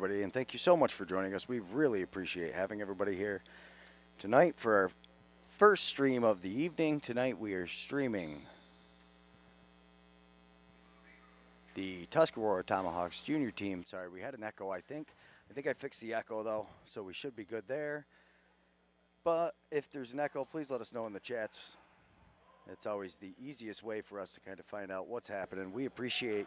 everybody, and thank you so much for joining us. We really appreciate having everybody here tonight for our first stream of the evening. Tonight we are streaming the Tuscarora Tomahawks junior team. Sorry, we had an echo, I think. I think I fixed the echo, though, so we should be good there. But if there's an echo, please let us know in the chats. It's always the easiest way for us to kind of find out what's happening. We appreciate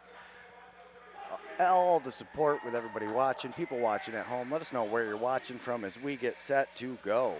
all the support with everybody watching, people watching at home. Let us know where you're watching from as we get set to go.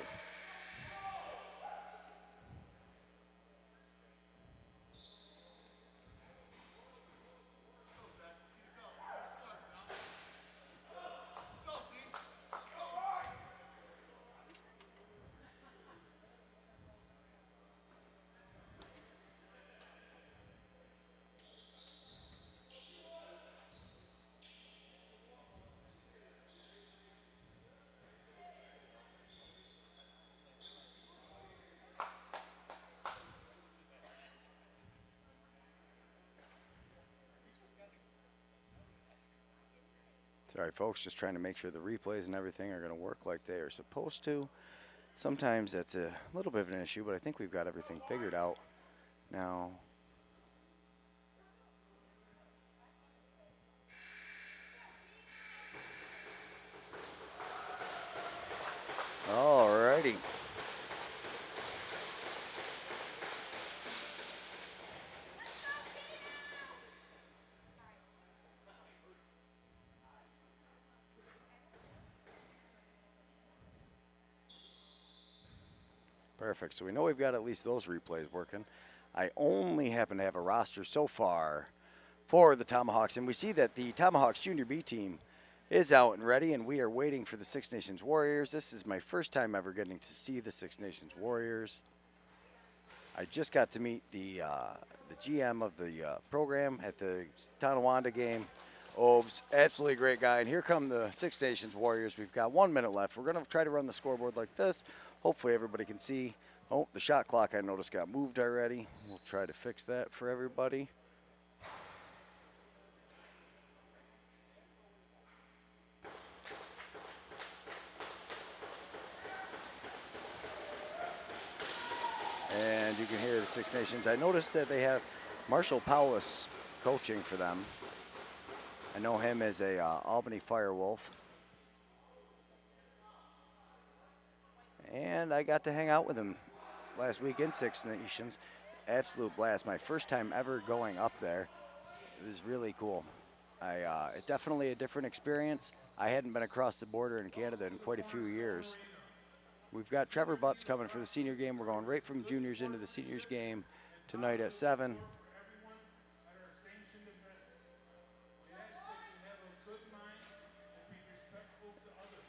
Sorry, folks, just trying to make sure the replays and everything are going to work like they are supposed to. Sometimes that's a little bit of an issue, but I think we've got everything figured out now. All righty. Perfect. So we know we've got at least those replays working. I only happen to have a roster so far for the Tomahawks, and we see that the Tomahawks Junior B team is out and ready, and we are waiting for the Six Nations Warriors. This is my first time ever getting to see the Six Nations Warriors. I just got to meet the GM of the program at the Tonawanda game. Oves, absolutely great guy. And here come the Six Nations Warriors. We've got 1 minute left. We're going to try to run the scoreboard like this. Hopefully everybody can see. Oh, the shot clock I noticed got moved already. We'll try to fix that for everybody. And you can hear the Six Nations. I noticed that they have Marshall Paulus coaching for them. I know him as a Albany Firewolf. And I got to hang out with him last week in Six Nations. Absolute blast. My first time ever going up there. It was really cool. Definitely a different experience. I hadn't been across the border in Canada in quite a few years. We've got Trevor Butts coming for the senior game. We're going right from juniors into the seniors game tonight at 7.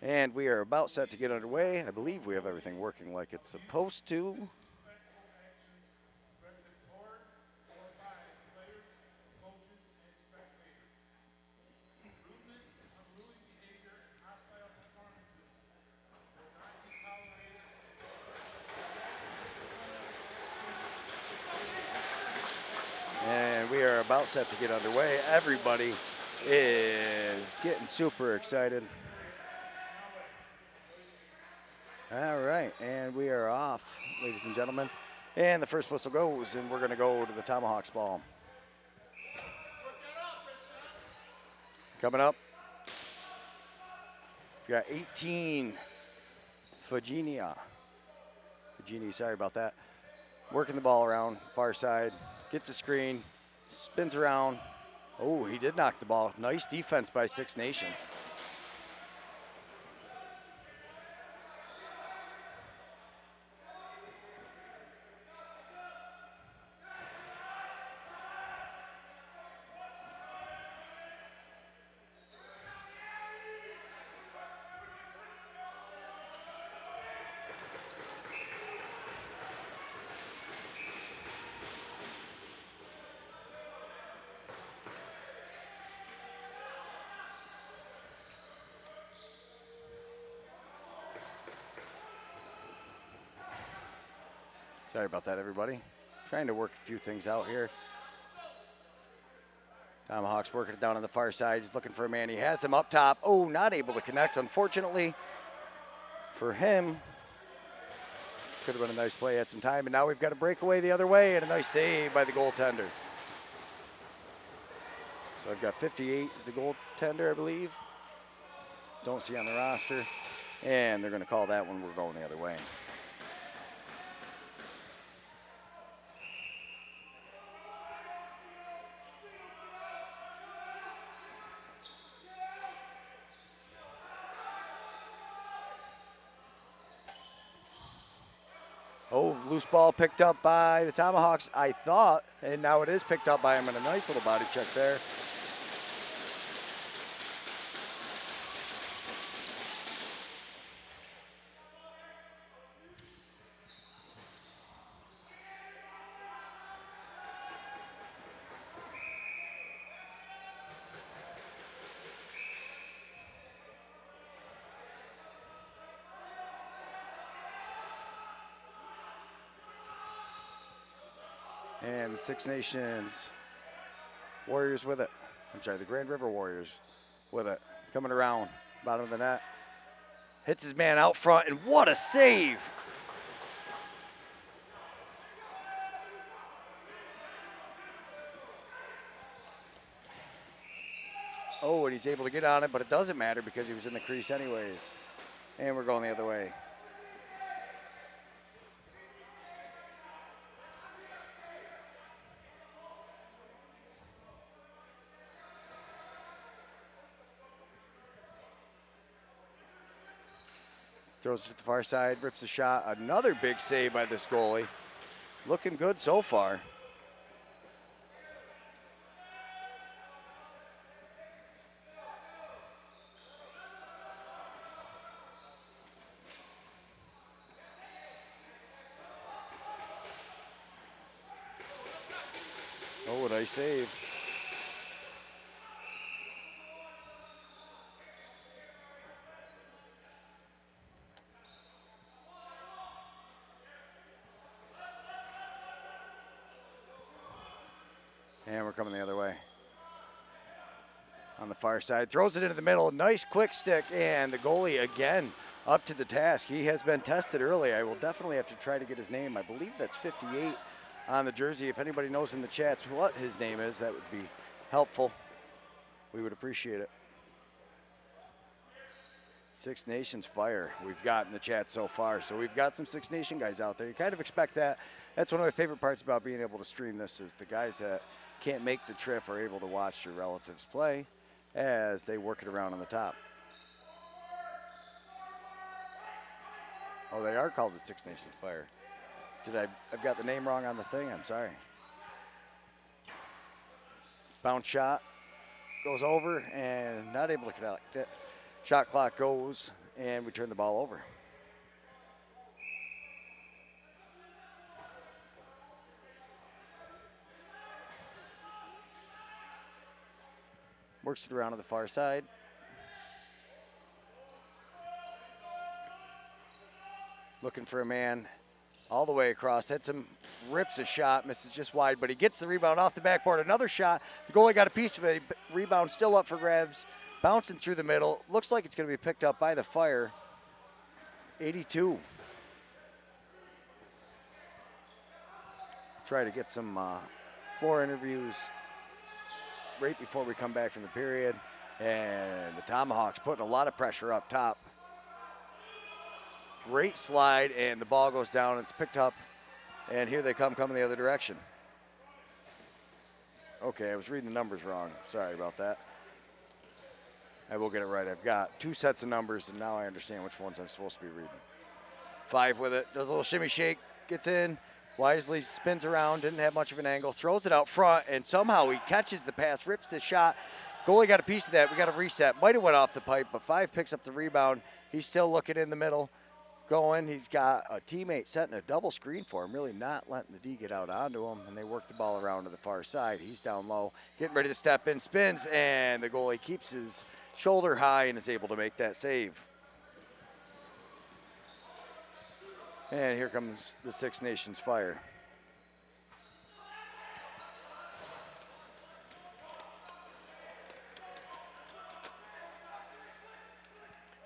And we are about set to get underway. I believe we have everything working like it's supposed to. And we are about set to get underway. Everybody is getting super excited. All right, and we are off, ladies and gentlemen. And the first whistle goes, and we're going to go to the Tomahawks ball. Coming up, we got 18, Fagini, sorry about that. Working the ball around, far side, gets a screen, spins around. Oh, he did knock the ball. Nice defense by Six Nations. Sorry about that, everybody. Trying to work a few things out here. Tomahawks working it down on the far side. He's looking for a man. He has him up top. Oh, not able to connect, unfortunately for him. Could have been a nice play, had some time, and now we've got a breakaway the other way and a nice save by the goaltender. So I've got 58 as the goaltender, I believe. Don't see on the roster. And they're going to call that one. We're going the other way. Oh, loose ball picked up by the Tomahawks, I thought, and now it is picked up by him, and a nice little body check there. And the Six Nations Warriors with it. I'm sorry, the Grand River Warriors with it. Coming around, bottom of the net. Hits his man out front, and what a save! Oh, and he's able to get on it, but it doesn't matter because he was in the crease anyways. And we're going the other way. Throws it to the far side, rips the shot. Another big save by this goalie. Looking good so far. Oh, a nice save. And we're coming the other way. On the far side, throws it into the middle. Nice quick stick, and the goalie again up to the task. He has been tested early. I will definitely have to try to get his name. I believe that's 58 on the jersey. If anybody knows in the chats what his name is, that would be helpful. We would appreciate it. Six Nations Fire we've got in the chat so far. So we've got some Six Nation guys out there. You kind of expect that. That's one of my favorite parts about being able to stream this is the guys that can't make the trip are able to watch their relatives play as they work it around on the top. Oh, they are called the Six Nations Fire. I've got the name wrong on the thing, I'm sorry. Bounce shot, goes over and not able to connect it. Shot clock goes and we turn the ball over. Works it around to the far side. Looking for a man all the way across. Hits him, rips a shot, misses just wide, but he gets the rebound off the backboard. Another shot. The goalie got a piece of it. Rebound still up for grabs. Bouncing through the middle. Looks like it's going to be picked up by the Fire. 82. Try to get some floor interviews right before we come back from the period. And the Tomahawks putting a lot of pressure up top. Great slide, and the ball goes down. It's picked up, and here they come coming the other direction. Okay, I was reading the numbers wrong. Sorry about that. I will get it right. I've got two sets of numbers, and now I understand which ones I'm supposed to be reading. 5 with it, does a little shimmy shake, gets in, wisely spins around, didn't have much of an angle, throws it out front, and somehow he catches the pass, rips the shot. Goalie got a piece of that. We got a reset. Might have went off the pipe, but 5 picks up the rebound. He's still looking in the middle. Going, he's got a teammate setting a double screen for him, really not letting the D get out onto him, and they work the ball around to the far side. He's down low, getting ready to step in, spins, and the goalie keeps his shoulder high and is able to make that save. And here comes the Six Nations Fire.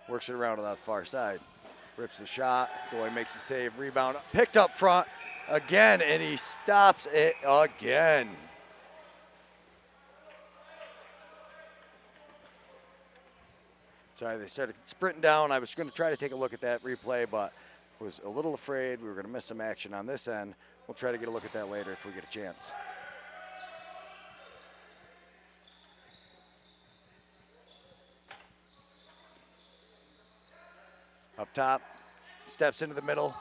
Works it around on that far side. Rips the shot. Goalie makes a save. Rebound. Picked up front again, and he stops it again. Sorry, they started sprinting down. I was going to try to take a look at that replay, but was a little afraid we were going to miss some action on this end. We'll try to get a look at that later if we get a chance. Up top, steps into the middle,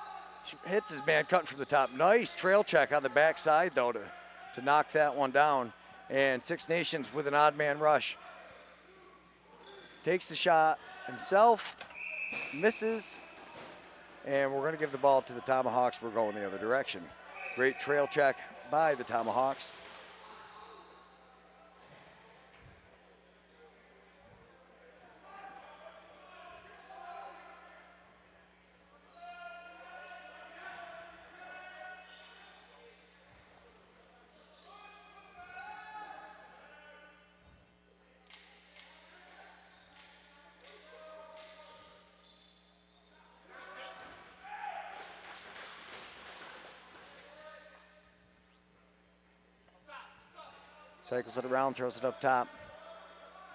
hits his man cutting from the top. Nice trail check on the backside, though, to knock that one down. And Six Nations with an odd man rush. Takes the shot himself, misses, and we're going to give the ball to the Tomahawks. We're going the other direction. Great trail check by the Tomahawks. Cycles it around, throws it up top.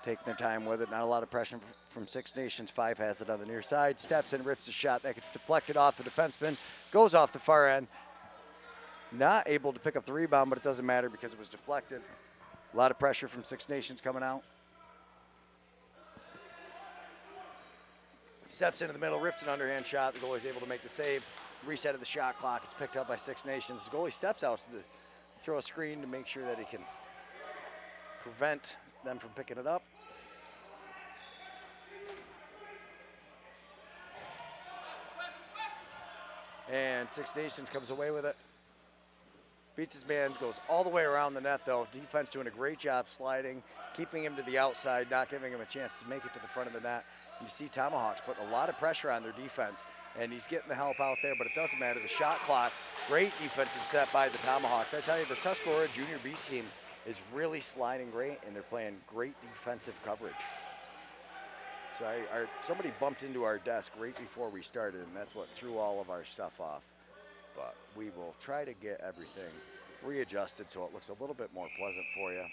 Taking their time with it. Not a lot of pressure from Six Nations. Five has it on the near side. Steps in, rips a shot. That gets deflected off the defenseman. Goes off the far end. Not able to pick up the rebound, but it doesn't matter because it was deflected. A lot of pressure from Six Nations coming out. Steps into the middle, rips an underhand shot. The goalie's able to make the save. Reset of the shot clock. It's picked up by Six Nations. The goalie steps out to throw a screen to make sure that he can prevent them from picking it up. And Six Nations comes away with it. Beats his man, goes all the way around the net though. Defense doing a great job sliding, keeping him to the outside, not giving him a chance to make it to the front of the net. You see Tomahawks putting a lot of pressure on their defense, and he's getting the help out there, but it doesn't matter. The shot clock, great defensive set by the Tomahawks. I tell you, this Tuscarora Junior B team is really sliding great, and they're playing great defensive coverage. So somebody bumped into our desk right before we started, and that's what threw all of our stuff off. But we will try to get everything readjusted so it looks a little bit more pleasant for you.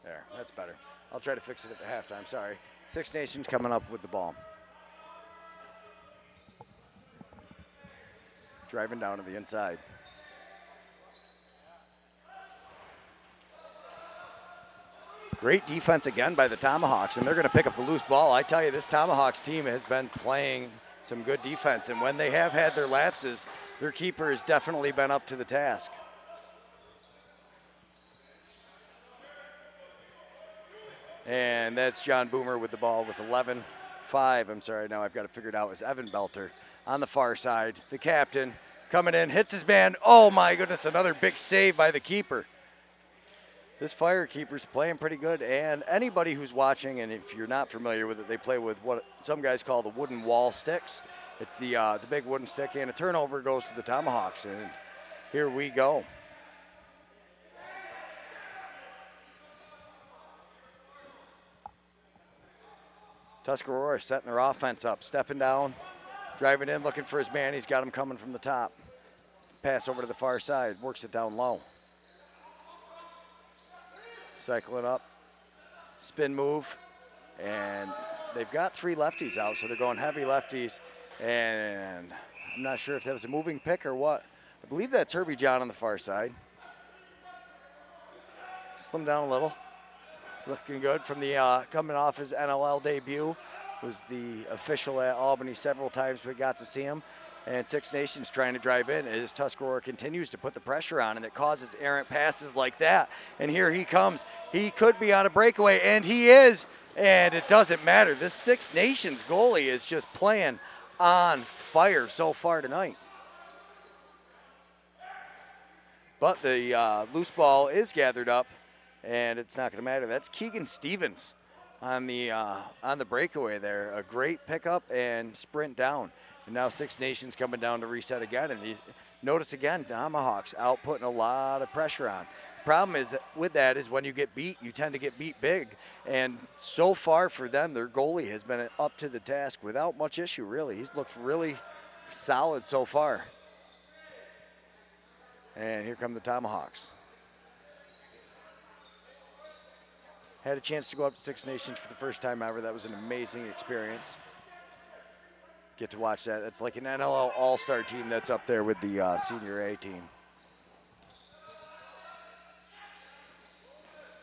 There, that's better. I'll try to fix it at the halftime, sorry. Six Nations coming up with the ball. Driving down to the inside. Great defense again by the Tomahawks, and they're going to pick up the loose ball. I tell you, this Tomahawks team has been playing some good defense, and when they have had their lapses, their keeper has definitely been up to the task. And that's John Boomer with the ball with 11-5. I'm sorry, now I've got to figure it out. It's Evan Belter on the far side. The captain coming in, hits his man. Oh my goodness, another big save by the keeper. This Fire keeper's playing pretty good, and anybody who's watching, and if you're not familiar with it, they play with what some guys call the wooden wall sticks. It's the big wooden stick, and a turnover goes to the Tomahawks, and here we go. Tuscarora setting their offense up, stepping down, driving in, looking for his man. He's got him coming from the top. Pass over to the far side, works it down low. Cycling up, spin move, and they've got three lefties out, so they're going heavy lefties, and I'm not sure if that was a moving pick or what. I believe that's Herbie John on the far side. Slim down a little. Looking good from the coming off his NLL debut. Was the official at Albany several times. We got to see him. And Six Nations trying to drive in as Tuscarora continues to put the pressure on, and it causes errant passes like that. And here he comes. He could be on a breakaway, and he is. And it doesn't matter. This Six Nations goalie is just playing on fire so far tonight. But the loose ball is gathered up, and it's not going to matter. That's Keegan Stevens on the breakaway there. A great pickup and sprint down. And now Six Nations coming down to reset again. And notice again, Tomahawks out putting a lot of pressure on. Problem is with that is when you get beat, you tend to get beat big. And so far for them, their goalie has been up to the task without much issue, really. He's looked really solid so far. And here come the Tomahawks. Had a chance to go up to Six Nations for the first time ever. That was an amazing experience. Get to watch that. That's like an NLL All-Star team that's up there with the Senior A team.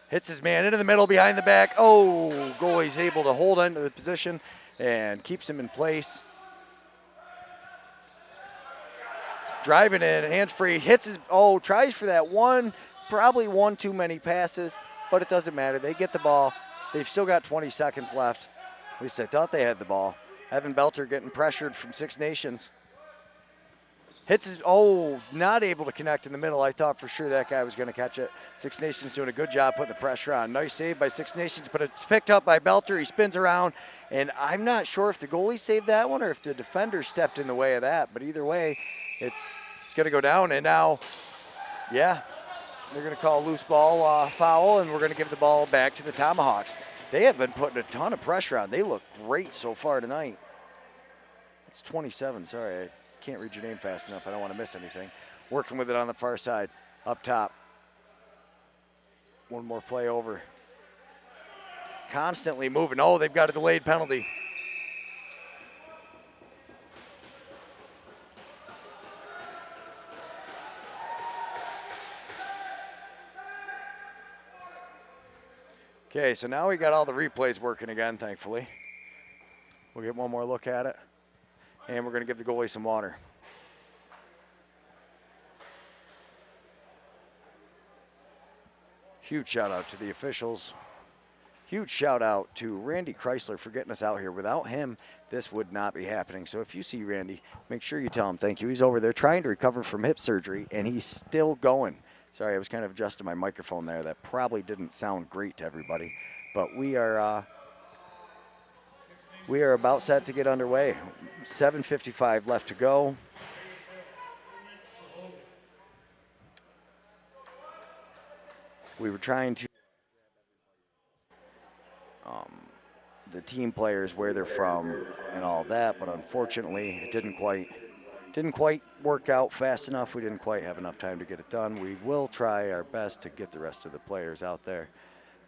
Hits his man into the middle, behind the back. Oh, goalie's able to hold onto the position and keeps him in place. Driving in, hands free, hits his, tries for that one, probably one too many passes, but it doesn't matter. They get the ball. They've still got 20 seconds left. At least I thought they had the ball. Evan Belter getting pressured from Six Nations. Hits his, not able to connect in the middle. I thought for sure that guy was going to catch it. Six Nations doing a good job putting the pressure on. Nice save by Six Nations, but it's picked up by Belter. He spins around, and I'm not sure if the goalie saved that one or if the defender stepped in the way of that, but either way, it's going to go down, and now, yeah, they're going to call a loose ball foul, and we're going to give the ball back to the Tomahawks. They have been putting a ton of pressure on. They look great so far tonight. It's 27, sorry, I can't read your name fast enough. I don't want to miss anything. Working with it on the far side, up top. One more play over. Constantly moving. Oh, they've got a delayed penalty. Okay, so now we got all the replays working again, thankfully. We'll get one more look at it. And we're going to give the goalie some water. Huge shout out to the officials. Huge shout out to Randy Chrysler for getting us out here. Without him, this would not be happening. So if you see Randy, make sure you tell him thank you. He's over there trying to recover from hip surgery, and he's still going. Sorry, I was kind of adjusting my microphone there. That probably didn't sound great to everybody. But we are about set to get underway. 7:55 left to go. We were trying to the team players, where they're from and all that, but unfortunately it didn't quite work out fast enough. We didn't quite have enough time to get it done. We will try our best to get the rest of the players out there,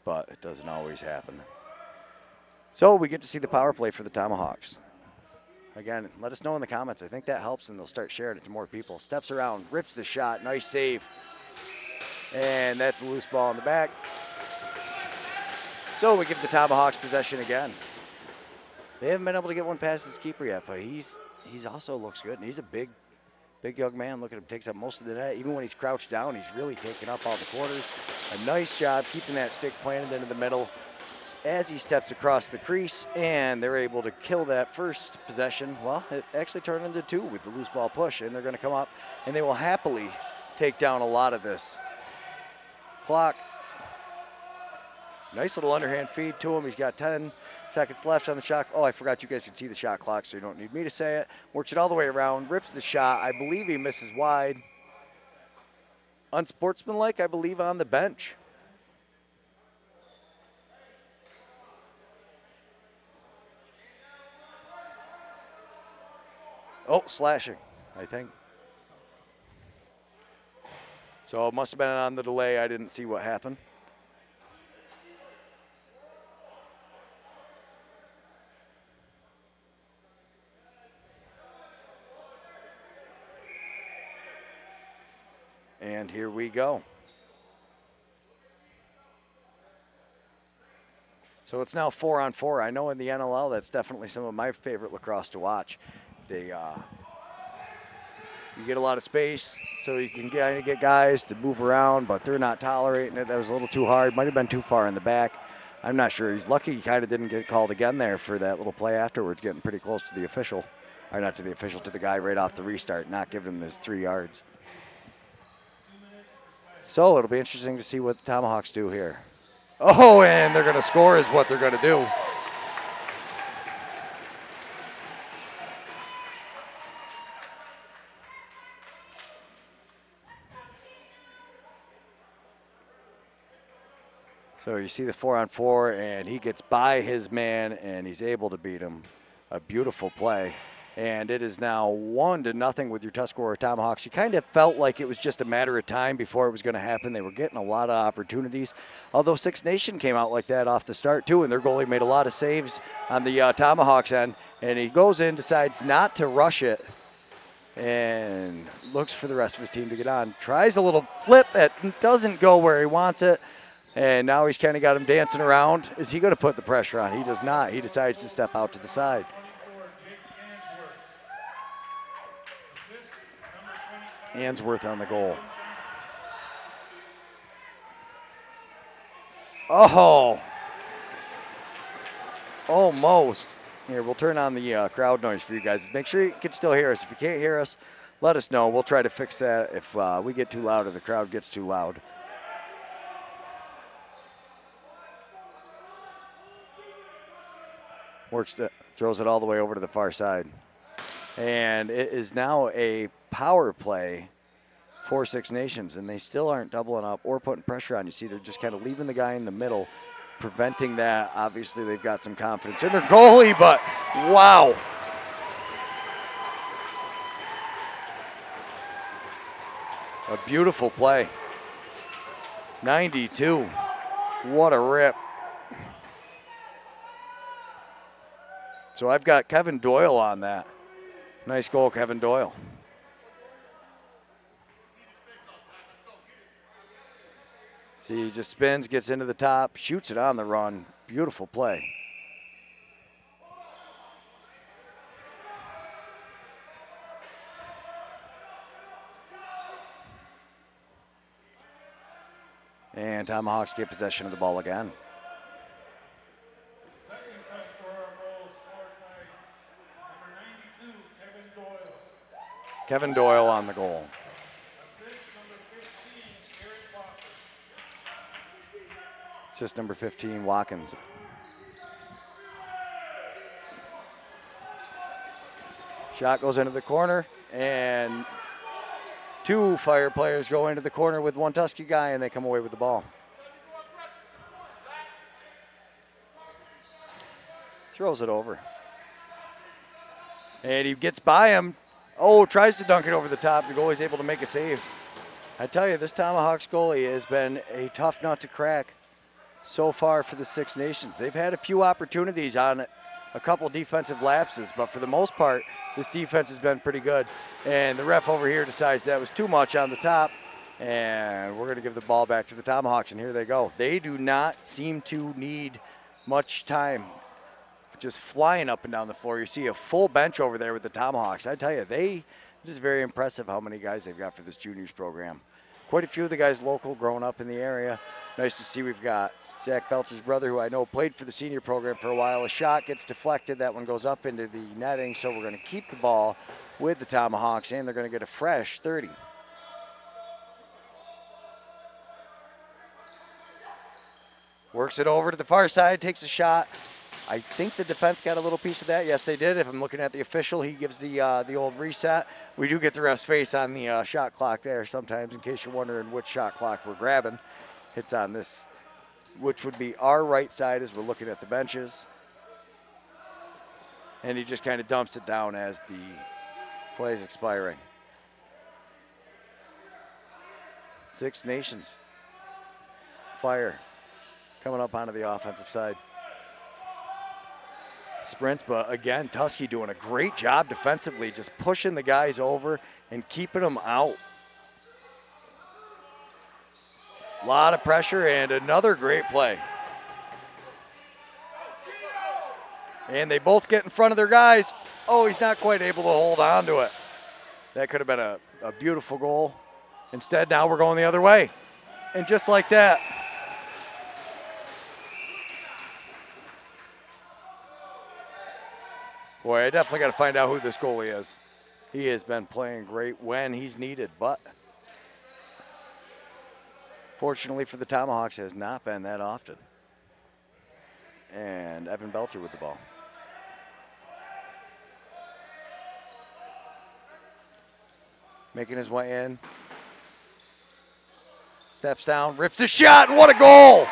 but it doesn't always happen. So we get to see the power play for the Tomahawks. Again, let us know in the comments. I think that helps, and they'll start sharing it to more people. Steps around, rips the shot, nice save. And that's a loose ball in the back. So we give the Tomahawks possession again. They haven't been able to get one past his keeper yet, but he's also looks good, and he's a big young man. Look at him, takes up most of the net. Even when he's crouched down, he's really taking up all the quarters. A nice job keeping that stick planted into the middle as he steps across the crease, and they're able to kill that first possession. Well, it actually turned into two with the loose ball push, and they're going to come up, and they will happily take down a lot of this clock. Nice little underhand feed to him. He's got 10 seconds left on the shot. Oh, I forgot you guys can see the shot clock, so you don't need me to say it. Works it all the way around, rips the shot. I believe he misses wide. Unsportsmanlike, I believe, on the bench. Oh, slashing, I think. So it must have been on the delay. I didn't see what happened. And here we go. So it's now 4-on-4. I know in the NLL that's definitely some of my favorite lacrosse to watch. They you get a lot of space, so you can kind of get guys to move around, but they're not tolerating it. That was a little too hard. Might have been too far in the back. I'm not sure. He's lucky he kind of didn't get called again there for that little play afterwards, getting pretty close to the official. Or not to the official, to the guy right off the restart, not giving him his 3 yards. So it'll be interesting to see what the Tomahawks do here. Oh, and they're going to score is what they're going to do. So you see the 4-on-4, and he gets by his man, and he's able to beat him. A beautiful play. And it is now 1-0 with your Tuscarora Tomahawks. You kind of felt like it was just a matter of time before it was going to happen. They were getting a lot of opportunities. Although Six Nation came out like that off the start too, and their goalie made a lot of saves on the Tomahawks end. And he goes in, decides not to rush it, and looks for the rest of his team to get on. Tries a little flip that doesn't go where he wants it. And now he's kind of got him dancing around. Is he going to put the pressure on? He does not. He decides to step out to the side. Answorth on the goal. Oh, almost. Here, we'll turn on the crowd noise for you guys. Make sure you can still hear us. If you can't hear us, let us know. We'll try to fix that if we get too loud or the crowd gets too loud. Throws it all the way over to the far side. And it is now a power play for Six Nations, and they still aren't doubling up or putting pressure on. You see, they're just kind of leaving the guy in the middle, preventing that. Obviously, they've got some confidence in their goalie, but wow. A beautiful play. 92. What a rip. So I've got Kevin Doyle on that. Nice goal, Kevin Doyle. See, he just spins, gets into the top, shoots it on the run. Beautiful play. And Tomahawks get possession of the ball again. Kevin Doyle on the goal. Assist number 15, Watkins. Shot goes into the corner, and two Fire players go into the corner with one Tusky guy, and they come away with the ball. Throws it over. And he gets by him. Oh, tries to dunk it over the top. The goalie's able to make a save. I tell you, this Tomahawks goalie has been a tough nut to crack so far for the Six Nations. They've had a few opportunities on a couple defensive lapses, but for the most part, this defense has been pretty good. And the ref over here decides that was too much on the top, and we're going to give the ball back to the Tomahawks, and here they go. They do not seem to need much time. Just flying up and down the floor. You see a full bench over there with the Tomahawks. I tell you, it is very impressive how many guys they've got for this juniors program. Quite a few of the guys local, growing up in the area. Nice to see we've got Zach Belcher's brother, who I know played for the senior program for a while. A shot gets deflected. That one goes up into the netting, so we're going to keep the ball with the Tomahawks, and they're going to get a fresh 30. Works it over to the far side, takes a shot. I think the defense got a little piece of that. Yes, they did. If I'm looking at the official, he gives the old reset. We do get the ref's face on the shot clock there sometimes, in case you're wondering which shot clock we're grabbing. Hits on this, which would be our right side as we're looking at the benches. And he just kind of dumps it down as the play is expiring. Six Nations. Fire coming up onto the offensive side. Sprints, but again, Tusky doing a great job defensively, just pushing the guys over and keeping them out. A lot of pressure and another great play. And they both get in front of their guys. Oh, he's not quite able to hold on to it. That could have been a beautiful goal. Instead, now we're going the other way. And just like that, boy, I definitely got to find out who this goalie is. He has been playing great when he's needed, but fortunately for the Tomahawks, it has not been that often. And Evan Belcher with the ball. Making his way in. Steps down, rips a shot, and what a goal!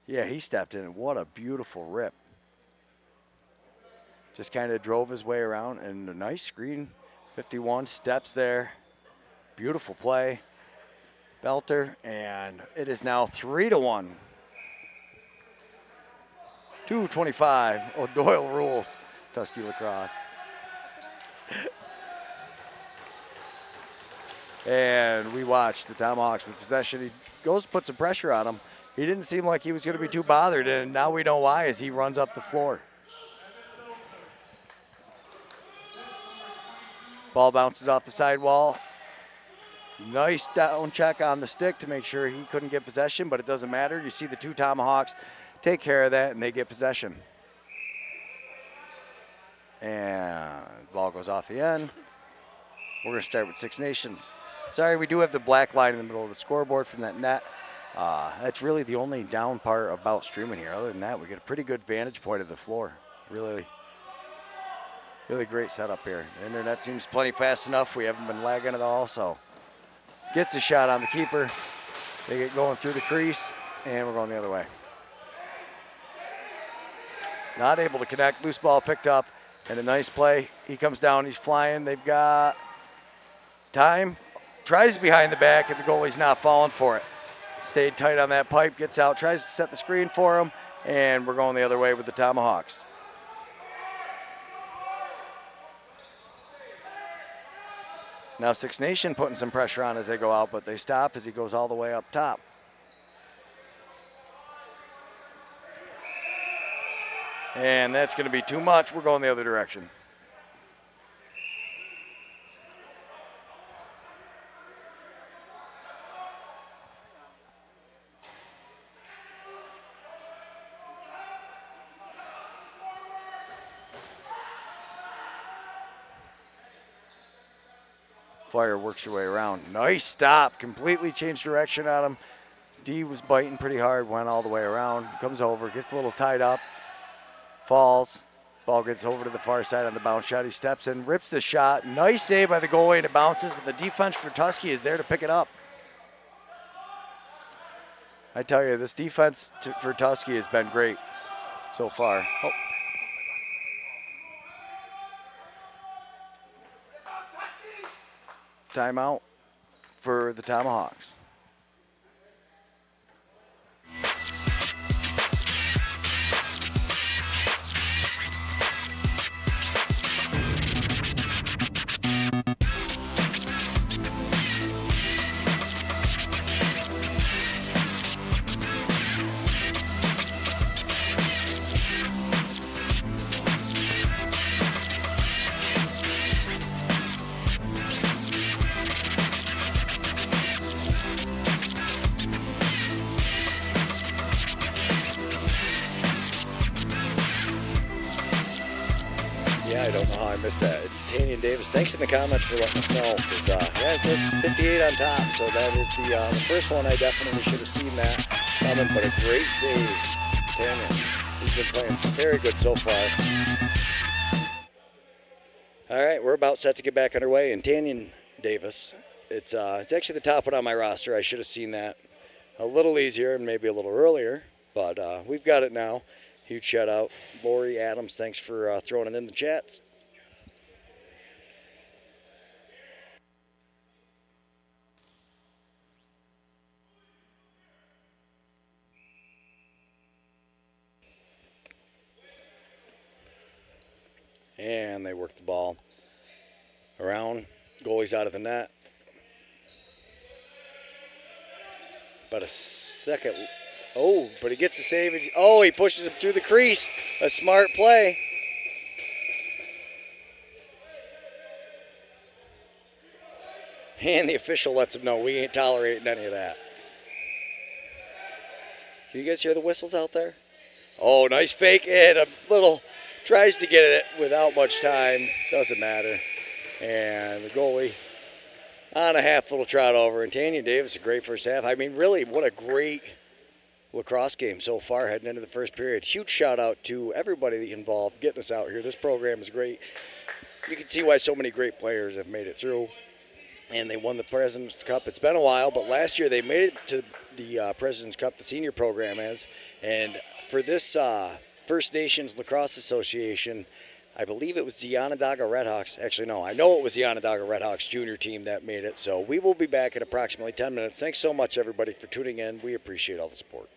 Yeah, he stepped in. What a beautiful rip. Just kind of drove his way around, and a nice screen. 51 steps there. Beautiful play. Belter, and it is now 3-1. 2:25. O'Doyle rules. Tusky Lacrosse. And we watch the Tomahawks with possession. He goes to put some pressure on him. He didn't seem like he was going to be too bothered, and now we know why as he runs up the floor. Ball bounces off the sidewall. Nice down check on the stick to make sure he couldn't get possession, but it doesn't matter. You see the two Tomahawks take care of that, and they get possession. And ball goes off the end. We're going to start with Six Nations. Sorry, we do have the black line in the middle of the scoreboard from that net. That's really the only down part about streaming here. Other than that, we get a pretty good vantage point of the floor. Really great setup here. The internet seems plenty fast enough. We haven't been lagging at all, so gets a shot on the keeper. They get going through the crease, and we're going the other way. Not able to connect. Loose ball picked up, and a nice play. He comes down. He's flying. They've got time. Tries behind the back, and the goalie's not falling for it. Stayed tight on that pipe. Gets out. Tries to set the screen for him, and we're going the other way with the Tomahawks. Now Six Nation putting some pressure on as they go out, but they stop as he goes all the way up top. And that's going to be too much. We're going the other direction. Flyer works your way around. Nice stop. Completely changed direction on him. D was biting pretty hard, went all the way around. Comes over, gets a little tied up. Falls. Ball gets over to the far side on the bounce shot. He steps in, rips the shot. Nice save by the goalie, and it bounces. And the defense for Tusky is there to pick it up. I tell you, this defense for Tusky has been great so far. Oh. Timeout for the Tomahawks. I don't know how I missed that. It's Canadian Davis. Thanks in the comments for letting us know. Because, yeah, it says 58 on top. So that is the first one. I definitely should have seen that coming. But a great save. Canadian. He's been playing very good so far. All right, we're about set to get back underway. And Canadian Davis, it's actually the top one on my roster. I should have seen that a little easier and maybe a little earlier. But we've got it now. Huge shout out. Lori Adams, thanks for throwing it in the chats. And they work the ball around. Goalie's out of the net. About a second. Oh, but he gets the save. Oh, he pushes him through the crease. A smart play. And the official lets him know we ain't tolerating any of that. Can you guys hear the whistles out there? Oh, nice fake. And a little, tries to get it without much time. Doesn't matter. And the goalie on a half little trot over. And Tanya Davis, a great first half. I mean, really, what a great lacrosse game so far heading into the first period. Huge shout out to everybody involved getting us out here. This program is great. You can see why so many great players have made it through. and they won the President's Cup. It's been a while, but last year they made it to the President's Cup, the senior program is. And for this First Nations Lacrosse Association, I believe it was the Onondaga Redhawks. Actually, no, I know it was the Onondaga Redhawks junior team that made it. So we will be back in approximately 10 minutes. Thanks so much, everybody, for tuning in. We appreciate all the support.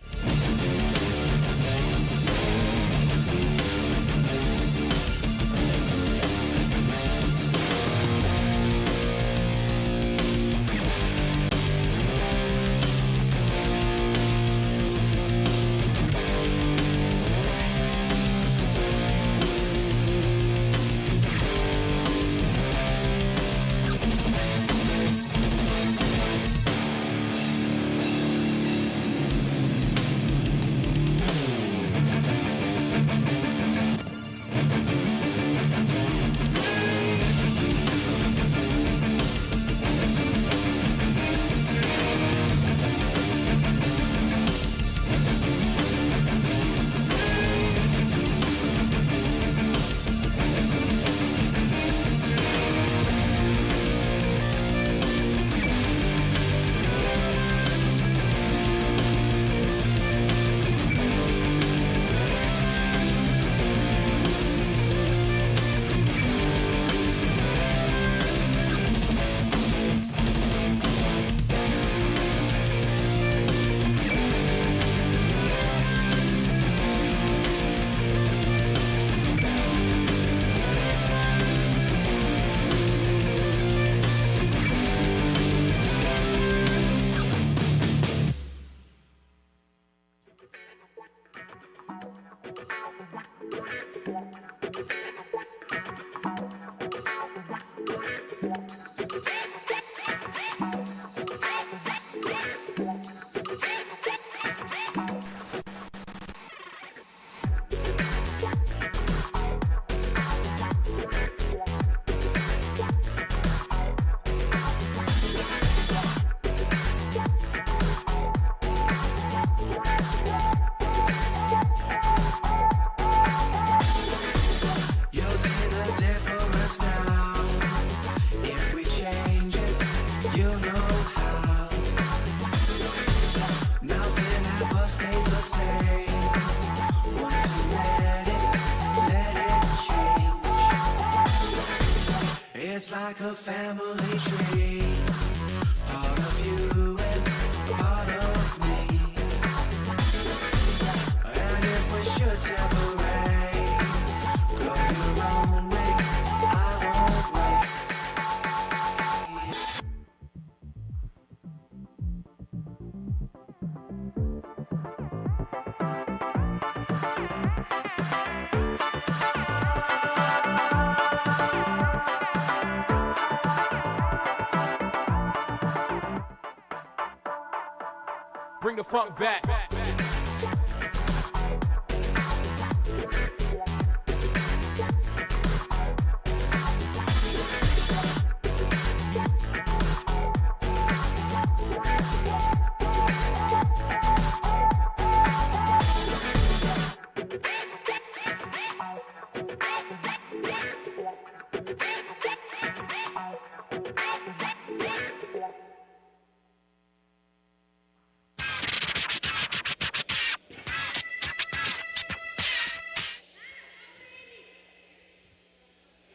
It's like a family tree, part of you and part of me. And if we should separate, go your own way, I won't wait. Bring the funk back.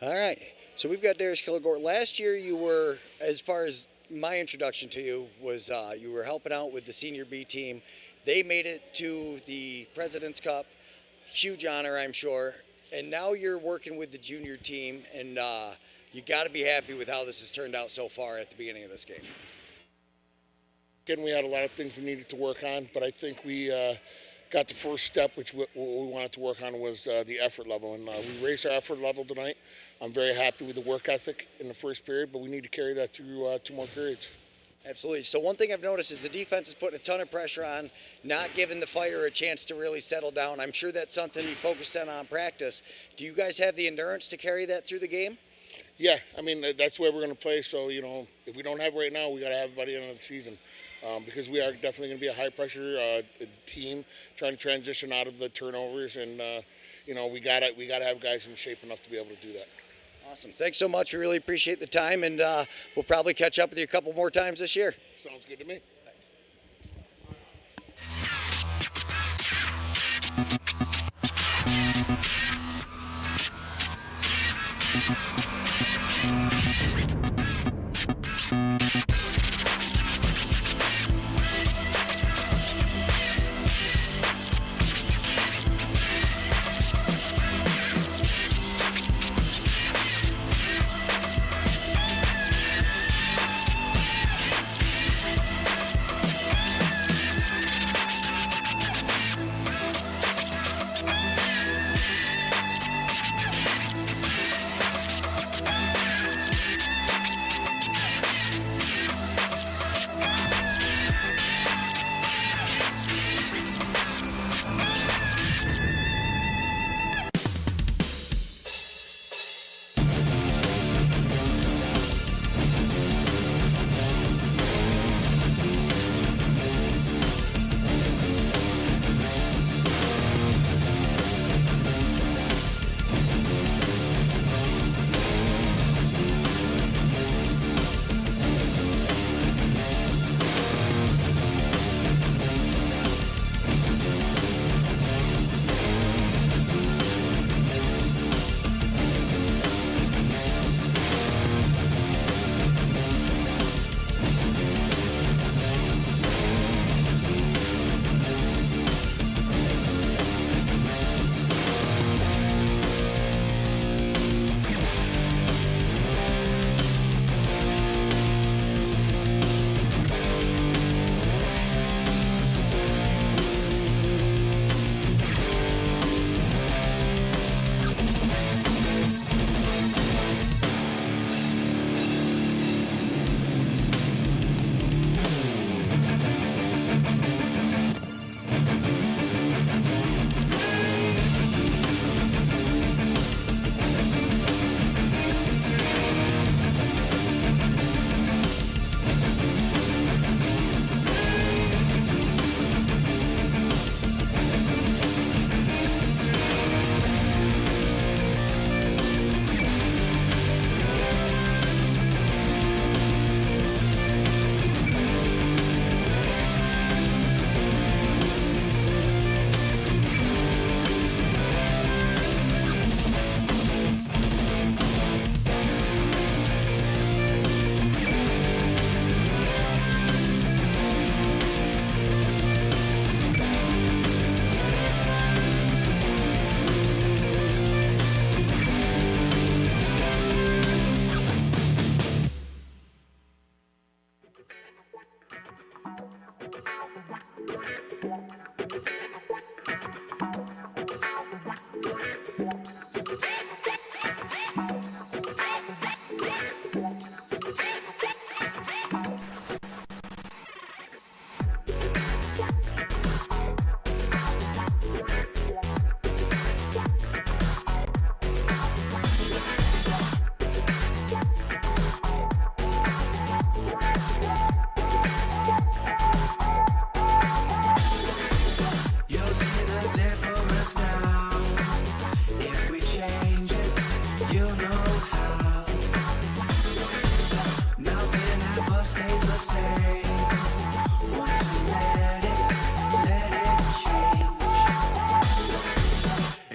All right, so we've got Darius Kilgore. Last year you were, as far as my introduction to you, was you were helping out with the senior B team. They made it to the President's Cup. Huge honor, I'm sure. And now you're working with the junior team, and you got to be happy with how this has turned out so far at the beginning of this game. Again, we had a lot of things we needed to work on, but I think we got the first step, which what we wanted to work on was the effort level, and we raised our effort level tonight. I'm very happy with the work ethic in the first period, but we need to carry that through 2 more periods. Absolutely. So one thing I've noticed is the defense is putting a ton of pressure on, not giving the Fire a chance to really settle down. I'm sure that's something you focus on practice. Do you guys have the endurance to carry that through the game? Yeah, I mean, that's where we're going to play. So, you know, if we don't have it right now, we got to have it by the end of the season. Because we are definitely going to be a high-pressure team trying to transition out of the turnovers, and you know, we got to have guys in shape enough to be able to do that. Awesome. Thanks so much. We really appreciate the time, and we'll probably catch up with you a couple more times this year. Sounds good to me. Thanks.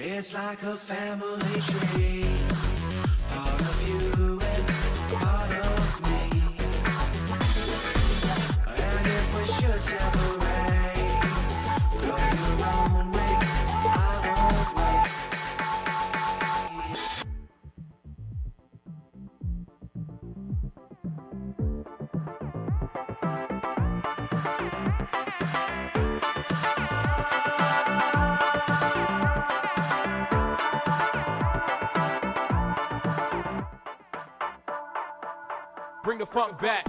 It's like a family tree, part of you and part of me. And if we should separate, go your own way, I won't wait. Bring the funk back.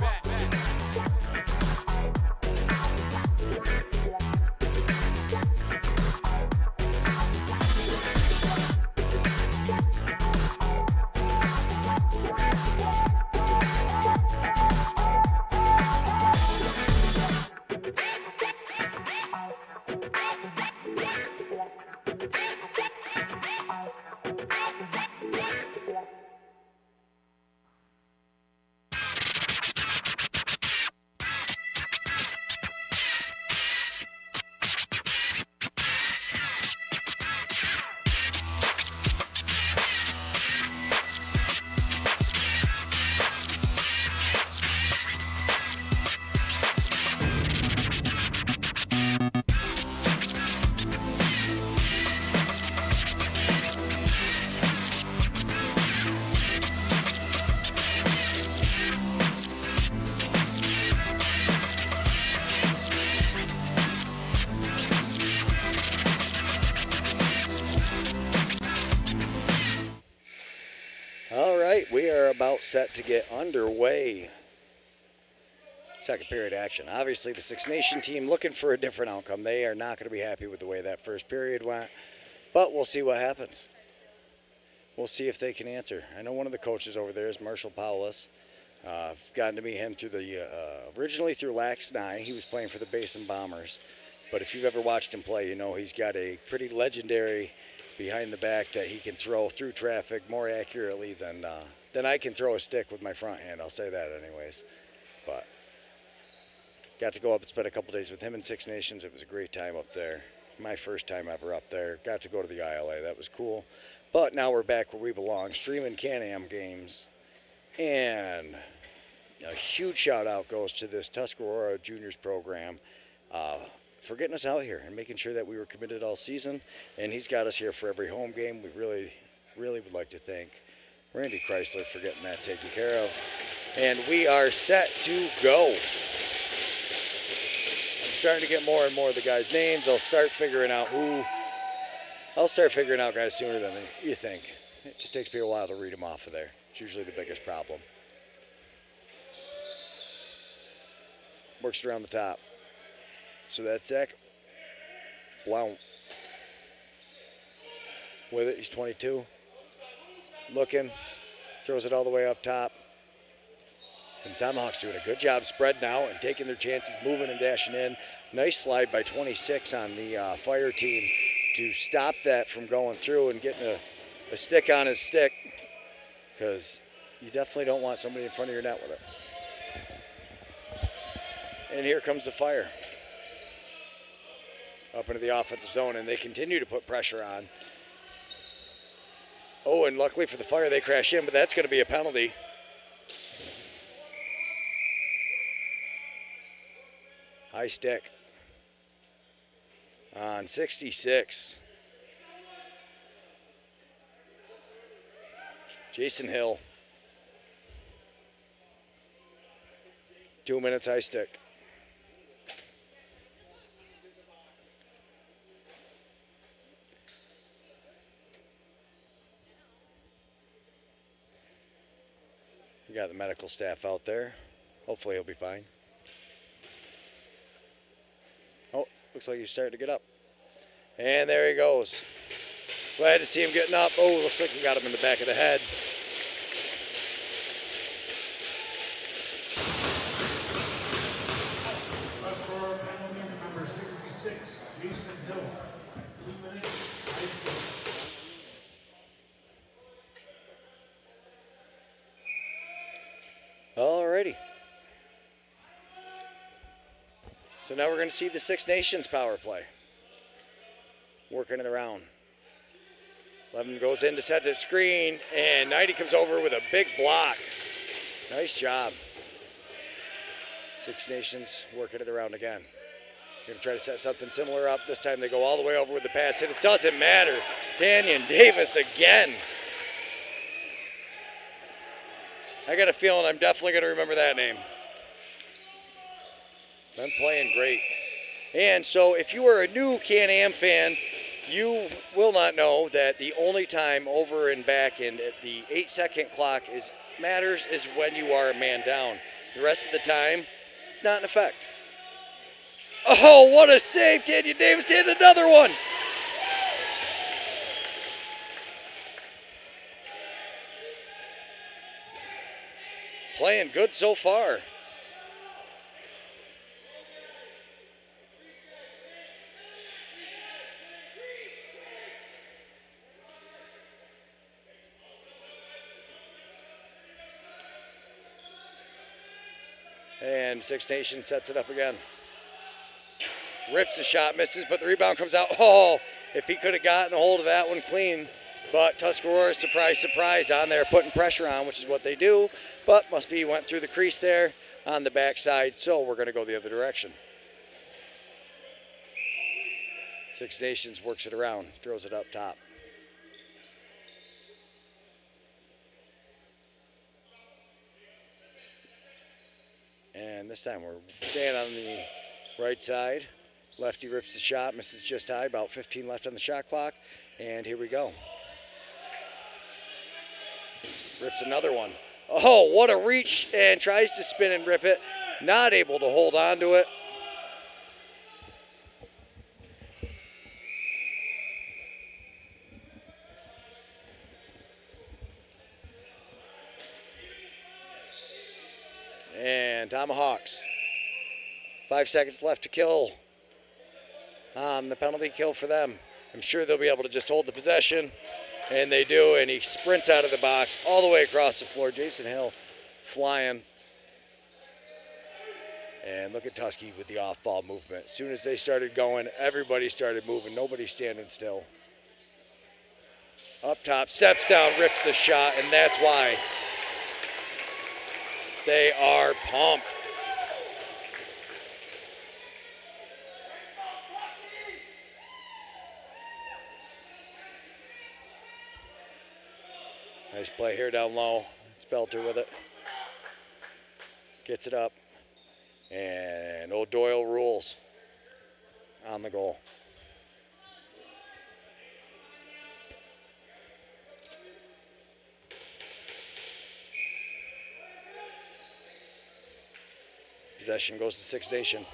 We are about set to get underway. Second period action. Obviously, the Six Nation team looking for a different outcome. They are not going to be happy with the way that first period went, but we'll see what happens. We'll see if they can answer. I know one of the coaches over there is Marshall Paulus. I've gotten to meet him through originally through Laxnye. He was playing for the Basin Bombers. But if you've ever watched him play, you know he's got a pretty legendary behind the back that he can throw through traffic more accurately than I can throw a stick with my front hand. I'll say that anyways. But got to go up and spend a couple days with him in Six Nations. It was a great time up there. My first time ever up there. Got to go to the ILA. That was cool. But now we're back where we belong, streaming Can-Am games. And a huge shout out goes to this Tuscarora Juniors program for getting us out here and making sure that we were committed all season. And he's got us here for every home game. We really, really would like to thank Randy Chrysler for getting that taken care of. And we are set to go. I'm starting to get more and more of the guys' names. I'll start figuring out guys sooner than you think. It just takes me a while to read them off of there. It's usually the biggest problem. Works around the top. So that's Zach Blount. With it, he's 22. Looking, throws it all the way up top. And Tomahawks doing a good job spreading out and taking their chances, moving and dashing in. Nice slide by 26 on the fire team to stop that from going through and getting a stick on his stick, because you definitely don't want somebody in front of your net with it. And here comes the fire. Up into the offensive zone, and they continue to put pressure on. Oh, and luckily for the fire, they crash in, but that's going to be a penalty. High stick on 66. Jason Hill. 2 minutes high stick. We got the medical staff out there. Hopefully he'll be fine. Oh, looks like he's starting to get up. And there he goes. Glad to see him getting up. Oh, looks like he got him in the back of the head. Number 66, Jason Hill. 2 minutes, high stick. Alrighty. So now we're going to see the Six Nations power play. Working it around. 11 goes in to set the screen, and 90 comes over with a big block. Nice job. Six Nations working it around again. Going to try to set something similar up. This time they go all the way over with the pass, and it doesn't matter. Daniel Davis again. I got a feeling I'm definitely going to remember that name. Been playing great. And so if you are a new Can-Am fan, you will not know that the only time over and back and at the 8-second clock matters is when you are a man down. The rest of the time, it's not in effect. Oh, what a save. Daniel Davis hit another one. Playing good so far. And Six Nations sets it up again. Rips the shot, misses, but the rebound comes out. Oh, if he could have gotten a hold of that one clean. But Tuscarora, surprise, surprise, on there, putting pressure on, which is what they do. But must be went through the crease there on the backside, so we're going to go the other direction. Six Nations works it around, throws it up top. And this time we're staying on the right side. Lefty rips the shot, misses just high, about 15 left on the shot clock. And here we go. Rips another one. Oh, what a reach, and tries to spin and rip it. Not able to hold on to it. And Tomahawks. 5 seconds left to kill. The penalty kill for them. I'm sure they'll be able to just hold the possession. And they do, and he sprints out of the box all the way across the floor. Jason Hill flying. And look at Tusky with the off-ball movement. As soon as they started going, everybody started moving. Nobody's standing still. Up top, steps down, rips the shot, and that's why they are pumped. Nice play here down low. It's Belter with it. Gets it up. And O'Doyle rules on the goal. Possession goes to Six Nation.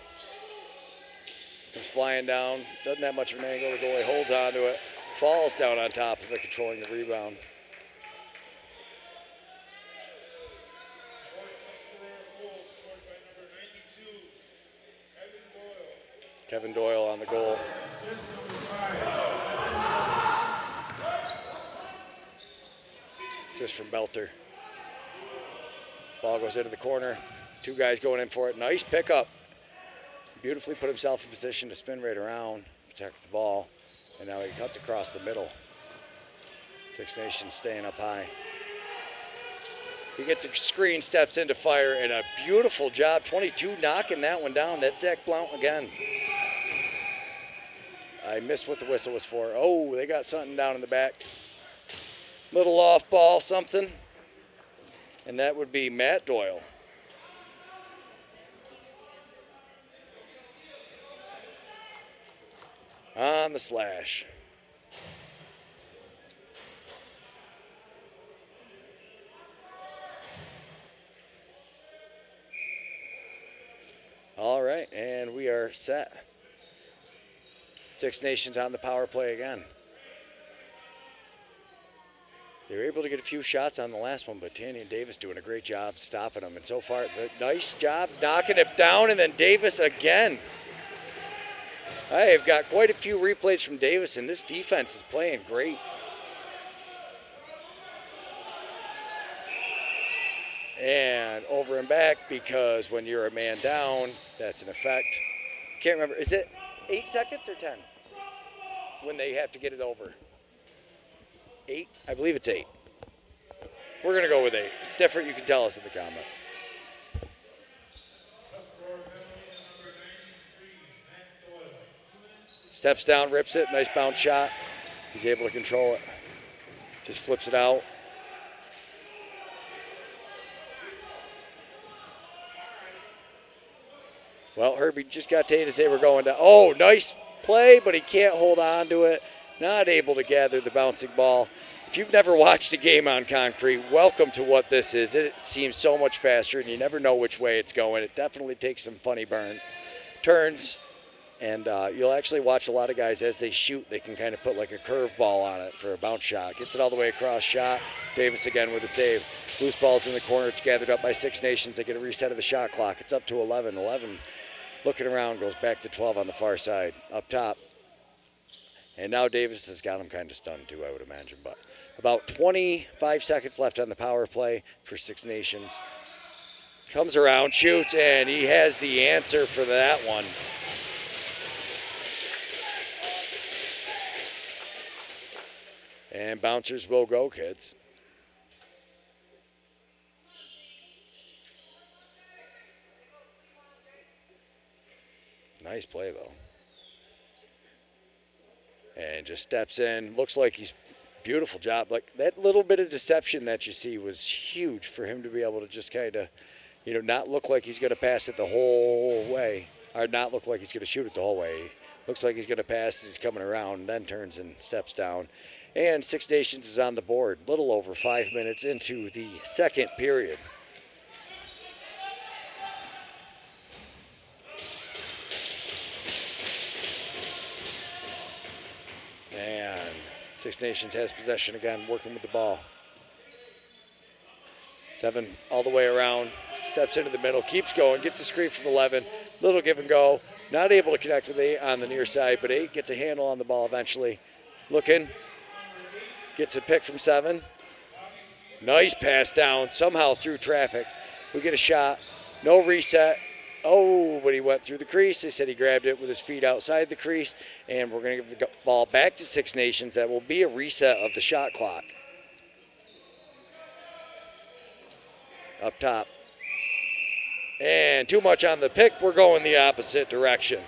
He's flying down, doesn't have much of an angle. The goalie holds on to it, falls down on top of it, controlling the rebound. Kevin Doyle on the goal. Assist from Belter. Ball goes into the corner. Two guys going in for it. Nice pickup. Beautifully put himself in position to spin right around, protect the ball, and now he cuts across the middle. Six Nations staying up high. He gets a screen, steps into fire, and a beautiful job. 22 knocking that one down. That's Zach Blount again. I missed what the whistle was for. Oh, they got something down in the back. Little off ball, something. And that would be Matt Doyle. On the slash. All right, and we are set. Six Nations on the power play again. They were able to get a few shots on the last one, but Tanya and Davis doing a great job stopping them. And so far, the nice job knocking it down, and then Davis again. I have got quite a few replays from Davis, and this defense is playing great. And over and back, because when you're a man down, that's an effect. Can't remember, is it 8 seconds or 10 when they have to get it over? 8? I believe it's 8. We're going to go with 8. If it's different, you can tell us in the comments. Steps down, rips it. Nice bounce shot. He's able to control it. Just flips it out. Well, Herbie just got Tate to say we're going down. Oh, nice play, but he can't hold on to it. Not able to gather the bouncing ball. If you've never watched a game on concrete, welcome to what this is. It seems so much faster, and you never know which way it's going. It definitely takes some funny turns, and you'll actually watch a lot of guys as they shoot. They can kind of put like a curve ball on it for a bounce shot. Gets it all the way across, shot. Davis again with a save. Loose ball's in the corner. It's gathered up by Six Nations. They get a reset of the shot clock. It's up to 11. 11 looking around, goes back to 12 on the far side, up top. And now Davis has got him kind of stunned too, I would imagine. But about 25 seconds left on the power play for Six Nations. Comes around, shoots, and he has the answer for that one. And bouncers will go, kids. Nice play, though. And just steps in. Looks like he's beautiful job. Like that little bit of deception that you see was huge for him to be able to just kind of, not look like he's going to pass it the whole way, or not look like he's going to shoot it the whole way. Looks like he's going to pass as he's coming around, then turns and steps down. And Six Nations is on the board, little over 5 minutes into the second period. And Six Nations has possession again, working with the ball. 7 all the way around, steps into the middle, keeps going, gets a screen from 11. Little give and go, not able to connect with 8 on the near side, but 8 gets a handle on the ball eventually. Looking, gets a pick from 7. Nice pass down, somehow through traffic. We get a shot, no reset. Oh, but he went through the crease. They said he grabbed it with his feet outside the crease, and we're going to give the ball back to Six Nations. That will be a reset of the shot clock. Up top. And too much on the pick. We're going the opposite direction.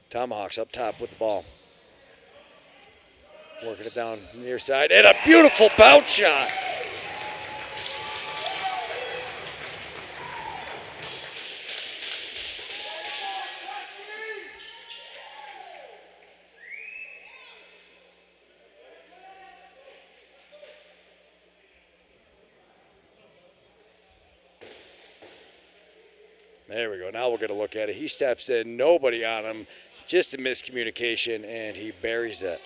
Tomahawks up top with the ball. Working it down near side. And a beautiful bounce shot. There we go. Now we're going to look at it. He steps in, nobody on him, just a miscommunication, and he buries it.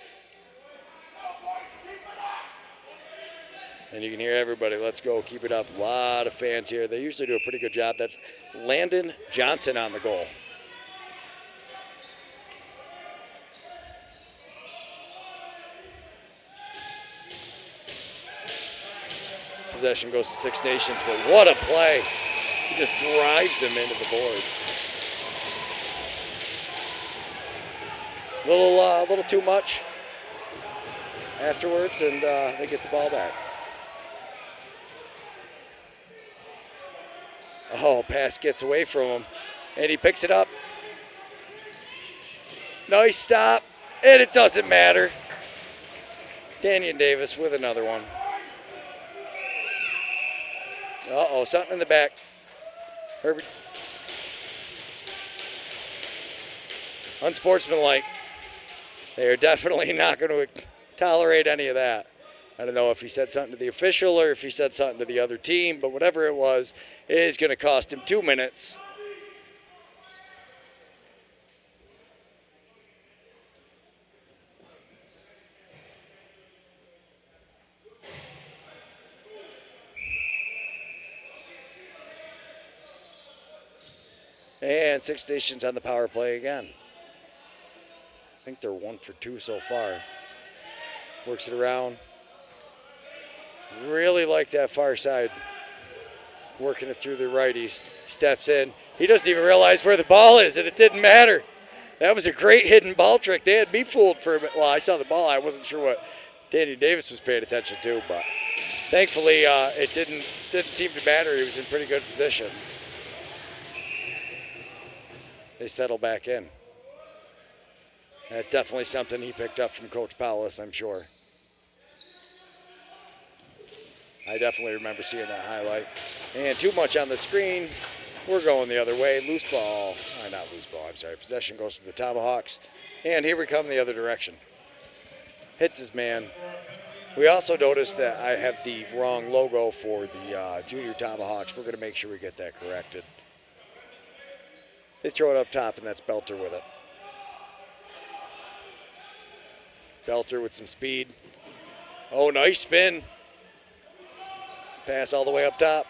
And you can hear everybody, let's go, keep it up. A lot of fans here. They usually do a pretty good job. That's Landon Johnson on the goal. Possession goes to Six Nations, but what a play. He just drives him into the boards. Little too much afterwards, and they get the ball back. Oh, pass gets away from him, and he picks it up. Nice stop, and it doesn't matter. Daniel Davis with another one. Uh-oh, something in the back. Herbert. Unsportsmanlike. They are definitely not going to tolerate any of that. I don't know if he said something to the official or if he said something to the other team, but whatever it was, it is going to cost him 2 minutes. And Six Nations on the power play again. I think they're 1 for 2 so far. Works it around. Really like that far side. Working it through the righties. Steps in. He doesn't even realize where the ball is, and it didn't matter. That was a great hidden ball trick. They had me fooled for a minute. Well, I saw the ball. I wasn't sure what Danny Davis was paying attention to, but thankfully it didn't seem to matter. He was in pretty good position. They settle back in. That's definitely something he picked up from Coach Paulus, I'm sure. I definitely remember seeing that highlight. And too much on the screen. We're going the other way. Loose ball. Not loose ball, I'm sorry. Possession goes to the Tomahawks. And here we come the other direction. Hits his man. We also noticed that I have the wrong logo for the Junior Tomahawks. We're going to make sure we get that corrected. They throw it up top, and that's Belter with it. Belter with some speed. Oh, nice spin. Pass all the way up top.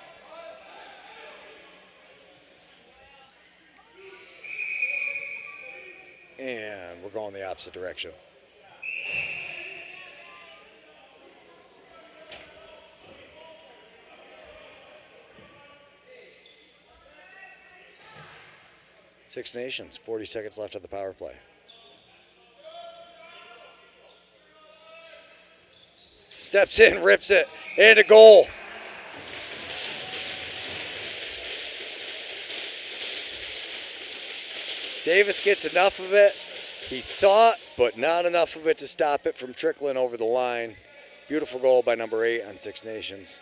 And we're going the opposite direction. Six Nations, 40 seconds left on the power play. Steps in, rips it, and a goal. Davis gets enough of it He thought, but not enough of it to stop it from trickling over the line. Beautiful goal by number 8 on Six Nations.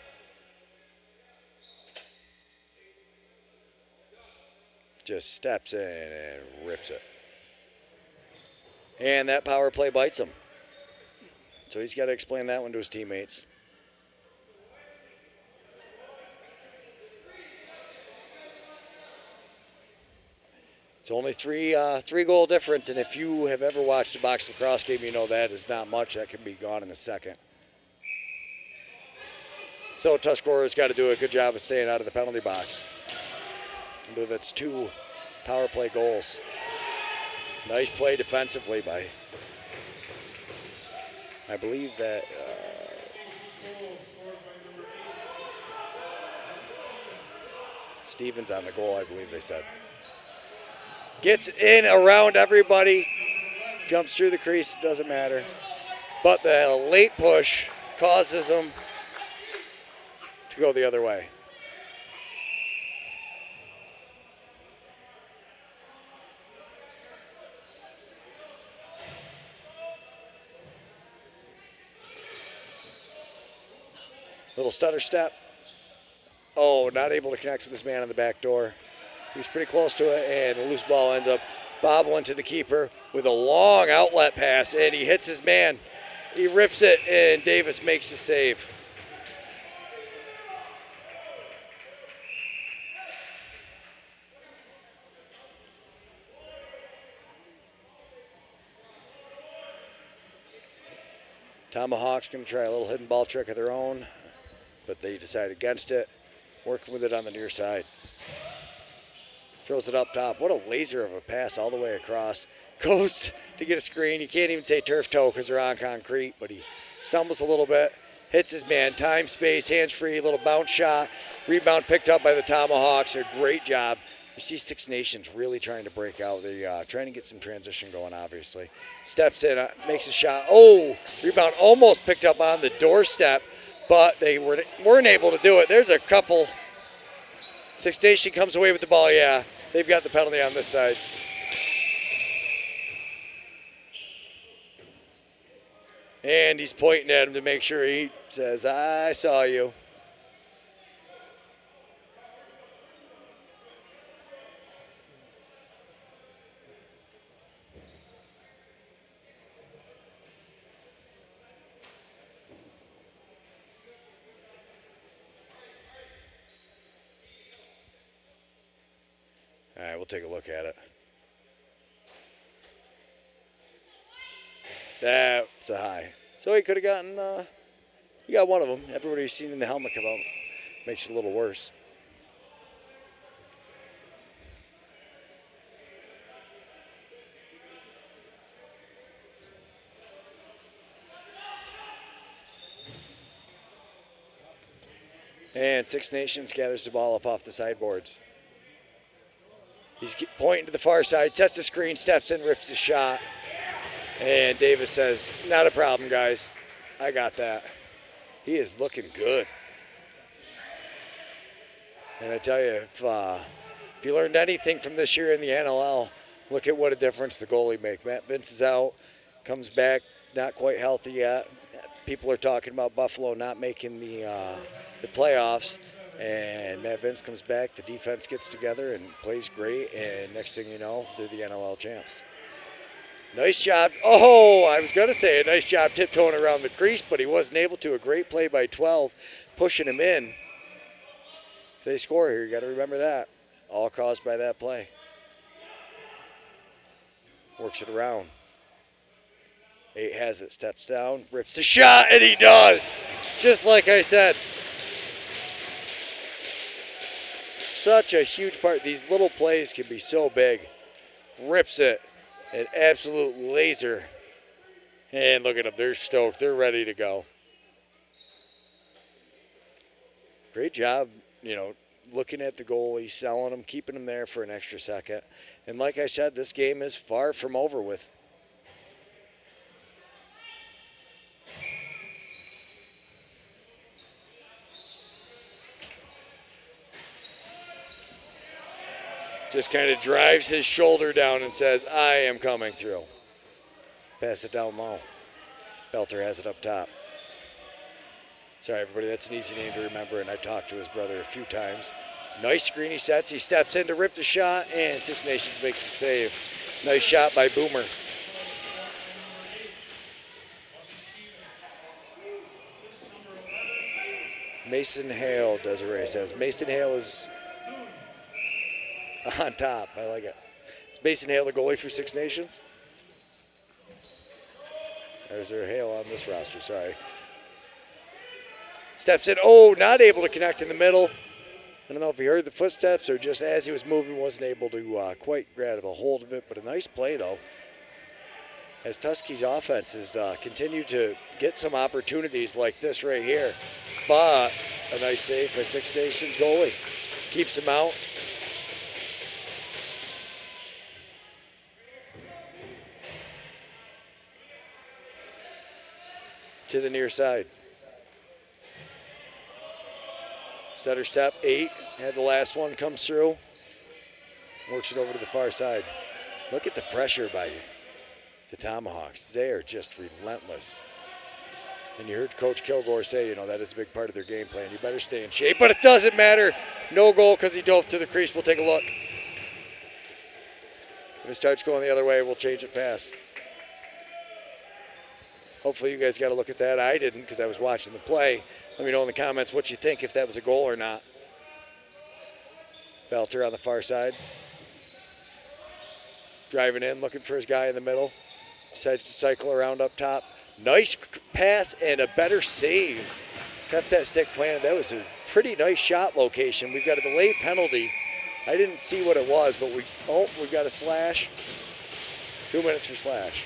Just steps in and rips it. And that power play bites him. So he's got to explain that one to his teammates. It's only three goal difference, and if you have ever watched a box lacrosse game, you know that is not much. That can be gone in a second. So Tuscarora's got to do a good job of staying out of the penalty box. I believe that's 2 power play goals. Nice play defensively by, I believe that, Stevens on the goal, I believe they said. Gets in around everybody, jumps through the crease, doesn't matter. But the late push causes him to go the other way. Little stutter step. Oh, not able to connect with this man on the back door. He's pretty close to it, and the loose ball ends up bobbling to the keeper with a long outlet pass, and he hits his man. He rips it, and Davis makes the save. Tomahawks going to try a little hidden ball trick of their own, but they decide against it, working with it on the near side. Throws it up top. What a laser of a pass all the way across. Goes to get a screen. You can't even say turf toe because they're on concrete, but he stumbles a little bit, hits his man. Time, space, hands free, little bounce shot. Rebound picked up by the Tomahawks. A great job. You see Six Nations really trying to break out. They're trying to get some transition going, obviously. Steps in, makes a shot. Oh, rebound almost picked up on the doorstep, but they weren't able to do it. There's a couple. Six Nation comes away with the ball. Yeah, they've got the penalty on this side. And he's pointing at him to make sure he says, I saw you. All right, we'll take a look at it. That's a high. So he could have gotten, he got one of them. Everybody's seen in the helmet come out. Makes it a little worse. And Six Nations gathers the ball up off the sideboards. He's pointing to the far side, sets the screen, steps in, rips the shot. And Davis says, not a problem, guys. I got that. He is looking good. And I tell you, if you learned anything from this year in the NLL, look at what a difference the goalie makes. Matt Vince is out, comes back, not quite healthy yet. People are talking about Buffalo not making the playoffs. And Matt Vince comes back, the defense gets together and plays great, and next thing you know, they're the NLL champs. Nice job. Oh, I was going to say a nice job tiptoeing around the crease, but he wasn't able to. A great play by 12, pushing him in. If they score here, you got to remember that. All caused by that play. Works it around. 8 has it, steps down, rips the shot, and he does. Just like I said. Such a huge part. These little plays can be so big. Rips it. An absolute laser. And look at them. They're stoked. They're ready to go. Great job, looking at the goalie, selling him, keeping him there for an extra second. And like I said, this game is far from over with. Just kind of drives his shoulder down and says, I am coming through. Pass it down low. Belter has it up top. Sorry, everybody, that's an easy name to remember, and I've talked to his brother a few times. Nice screen he sets. He steps in to rip the shot, and Six Nations makes the save. Nice shot by Boomer. Mason Hale, Desiree says. Mason Hale is on top. I like it. Is Mason Hale the goalie for Six Nations? There's their Hale on this roster, sorry. Steps in, oh, not able to connect in the middle. I don't know if he heard the footsteps or just as he was moving wasn't able to quite grab a hold of it, but a nice play though. As Tuskegee offense has continued to get some opportunities like this right here. But a nice save by Six Nations goalie. Keeps him out. To the near side. Stutter step, 8. Had the last one comes through. Works it over to the far side. Look at the pressure by the Tomahawks. They are just relentless. And you heard Coach Kilgore say, you know, that is a big part of their game plan. You better stay in shape, but it doesn't matter. No goal because he dove to the crease. We'll take a look. If it starts going the other way, we'll change it fast. Hopefully you guys got a look at that. I didn't because I was watching the play. Let me know in the comments what you think, if that was a goal or not. Belter on the far side. Driving in, looking for his guy in the middle. Decides to cycle around up top. Nice pass and a better save. Got that stick planted. That was a pretty nice shot location. We've got a delayed penalty. I didn't see what it was, but we've got a slash. 2 minutes for slash.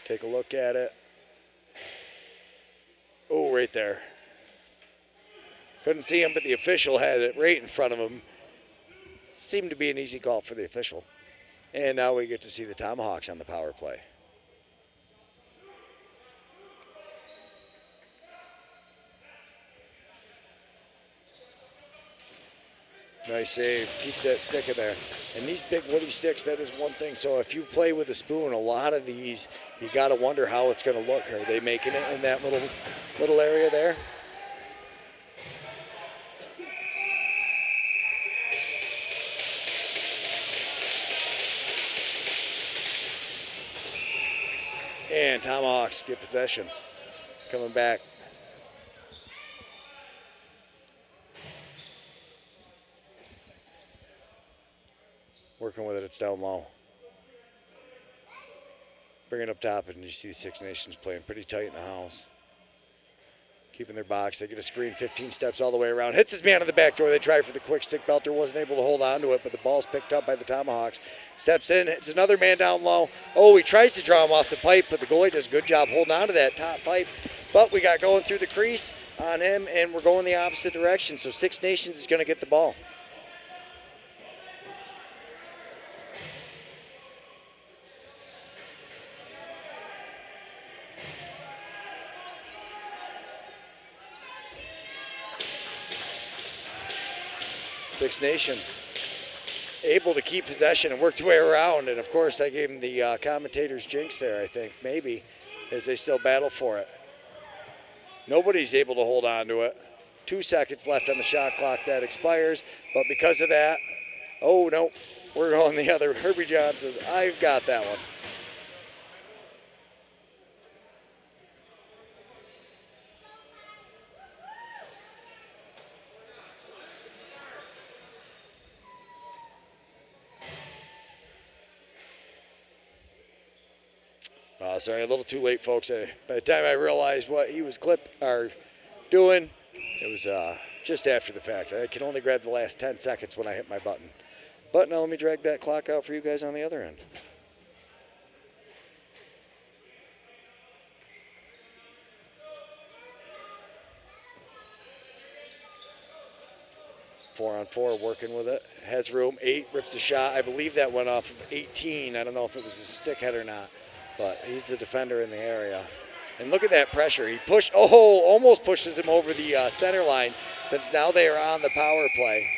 Take a look at it. Oh, right there. Couldn't see him, but the official had it right in front of him. Seemed to be an easy call for the official. And now we get to see the Tomahawks on the power play. Nice save. Keeps that stick in there. And these big woody sticks, that is one thing. So if you play with a spoon, a lot of these, you got to wonder how it's going to look. Are they making it in that little area there? And Tomahawks get possession. Coming back. Working with it, it's down low. Bring it up top, and you see Six Nations playing pretty tight in the house. Keeping their box. They get a screen 15 steps all the way around. Hits his man in the back door. They try for the quick stick. Belter wasn't able to hold on to it, but the ball's picked up by the Tomahawks. Steps in, hits another man down low. Oh, he tries to draw him off the pipe, but the goalie does a good job holding on to that top pipe. But we got going through the crease on him, and we're going the opposite direction. So Six Nations is going to get the ball. Six Nations able to keep possession and work their way around. And, of course, I gave him the commentator's jinx there, I think, maybe, as they still battle for it. Nobody's able to hold on to it. 2 seconds left on the shot clock. That expires. But because of that, oh, no, we're going the other. Herbie John says, I've got that one. Sorry, a little too late, folks. By the time I realized what he was doing, it was just after the fact. I can only grab the last 10 seconds when I hit my button. But now let me drag that clock out for you guys on the other end. Four on four, working with it. Has room, 8, rips a shot. I believe that went off of 18. I don't know if it was a stick head or not. But he's the defender in the area. And look at that pressure. He almost pushes him over the center line, since now they are on the power play.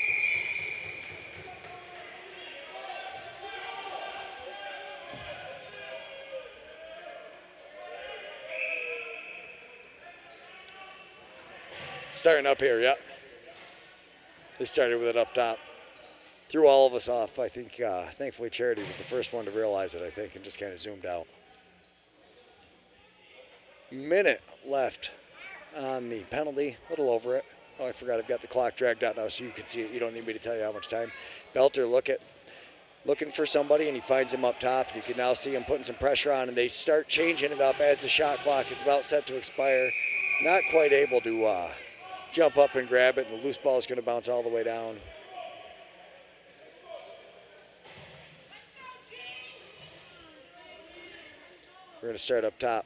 Starting up here, yep. They started with it up top. Threw all of us off. I think, thankfully, Charity was the first one to realize it, I think, and just kind of zoomed out. Minute left on the penalty, a little over it. Oh, I forgot I've got the clock dragged out now so you can see it. You don't need me to tell you how much time. Belter looking for somebody, and he finds him up top. You can now see him putting some pressure on, and they start changing it up as the shot clock is about set to expire. Not quite able to jump up and grab it, and the loose ball is going to bounce all the way down. We're going to start up top.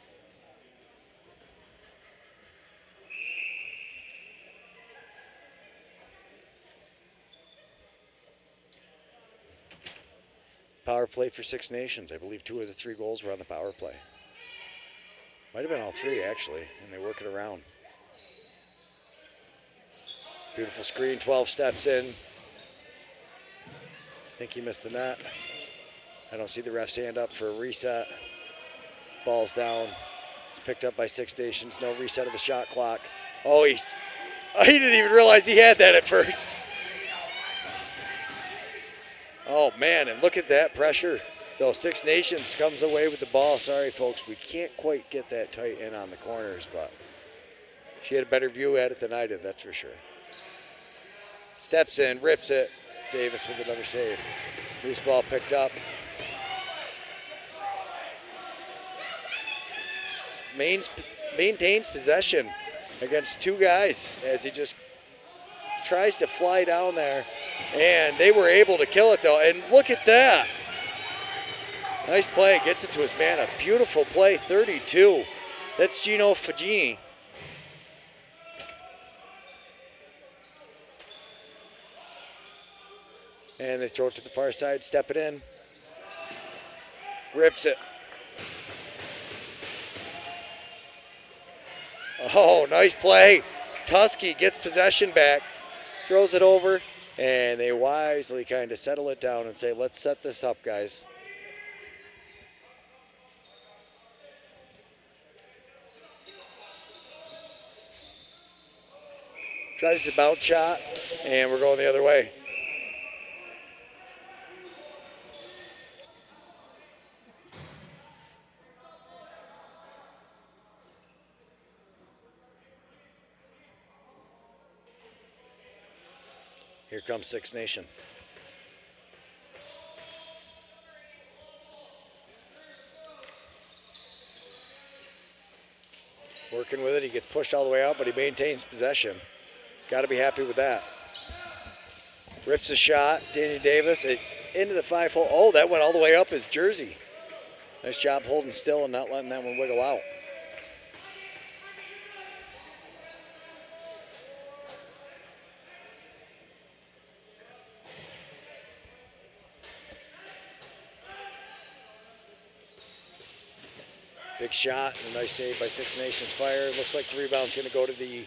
Power play for Six Nations. I believe 2 of the 3 goals were on the power play. Might have been all 3, actually, and they work it around. Beautiful screen, 12 steps in. I think he missed the net. I don't see the ref's hand up for a reset. Ball's down. It's picked up by Six Nations. No reset of the shot clock. Oh, he didn't even realize he had that at first. Oh, man, and look at that pressure. Though Six Nations comes away with the ball. Sorry, folks, we can't quite get that tight in on the corners, but she had a better view at it than I did, that's for sure. Steps in, rips it. Davis with another save. Loose ball picked up. Maintains possession against 2 guys as he just tries to fly down there. And they were able to kill it, though. And look at that. Nice play. Gets it to his man. A beautiful play, 32. That's Gino Fagini. And they throw it to the far side, step it in. Rips it. Oh, nice play. Tusky gets possession back, throws it over, and they wisely kind of settle it down and say, let's set this up, guys. Tries the bounce shot, and we're going the other way. Here comes Six Nation. Working with it, he gets pushed all the way out, but he maintains possession. Got to be happy with that. Rips a shot, Danny Davis, into the 5-hole. Oh, that went all the way up his jersey. Nice job holding still and not letting that one wiggle out. Big shot and a nice save by Six Nations Fire. Looks like the rebound's going to go to the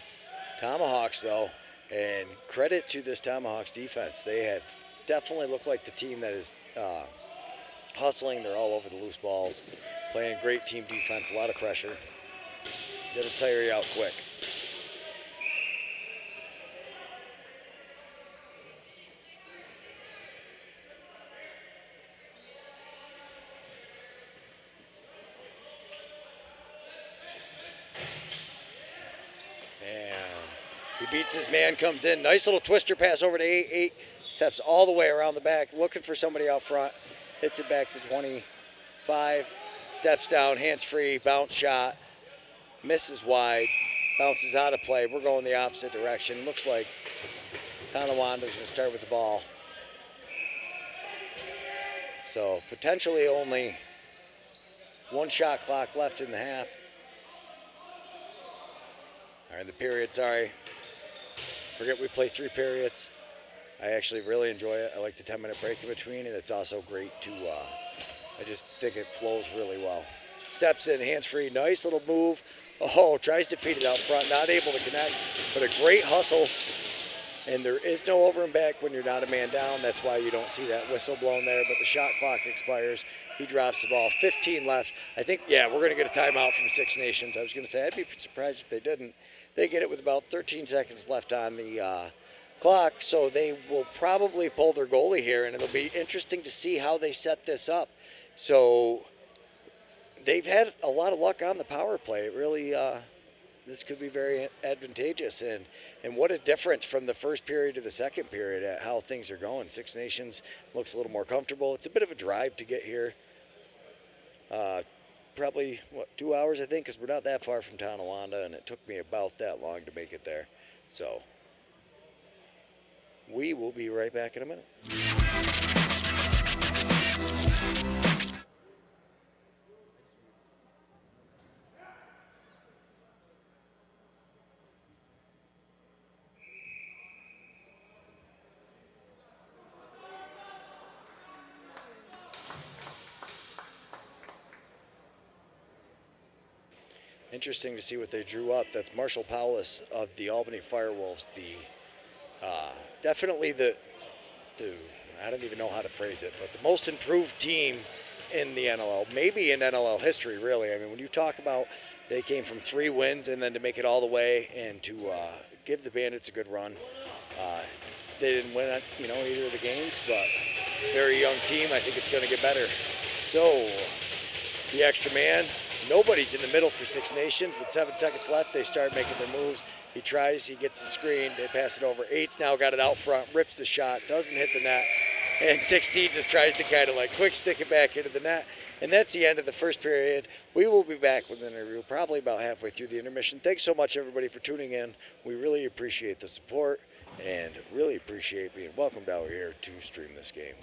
Tomahawks, though. And credit to this Tomahawks defense. They have definitely looked like the team that is hustling. They're all over the loose balls. Playing great team defense, a lot of pressure. It'll tire you out quick. Beats his man, comes in. Nice little twister pass over to 8. Steps all the way around the back, looking for somebody out front. Hits it back to 25. Steps down, hands free, bounce shot. Misses wide, bounces out of play. We're going the opposite direction. Looks like Tonawanda's going to start with the ball. So potentially only 1 shot clock left in the half. Or in the period, sorry. Forget we play 3 periods. I actually really enjoy it. I like the 10-minute break in between, and it's also great to, I just think it flows really well. Steps in, hands free, nice little move. Oh, tries to feed it out front, not able to connect, but a great hustle. And there is no over and back when you're not a man down. That's why you don't see that whistle blown there, but the shot clock expires. He drops the ball, 15 left. I think, yeah, we're going to get a timeout from Six Nations. I was going to say, I'd be surprised if they didn't. They get it with about 13 seconds left on the clock, so they will probably pull their goalie here, and it'll be interesting to see how they set this up. So they've had a lot of luck on the power play. It really, this could be very advantageous, and what a difference from the first period to the second period at how things are going. Six Nations looks a little more comfortable. It's a bit of a drive to get here. Probably, 2 hours, I think, because we're not that far from Tonawanda, and it took me about that long to make it there. So we will be right back in a minute. Interesting to see what they drew up. That's Marshall Powless of the Albany Firewolves. Definitely the I don't even know how to phrase it, but the most improved team in the NLL, maybe in NLL history, really. I mean, when you talk about they came from 3 wins and then to make it all the way and to give the Bandits a good run. They didn't win, either of the games, but very young team. I think it's going to get better. So the extra man. Nobody's in the middle for Six Nations. With 7 seconds left, they start making their moves. He tries, he gets the screen, they pass it over. 8's now got it out front, rips the shot, doesn't hit the net. And 16 just tries to kind of like quick stick it back into the net. And that's the end of the first period. We will be back with an interview probably about halfway through the intermission. Thanks so much, everybody, for tuning in. We really appreciate the support and really appreciate being welcomed out here to stream this game.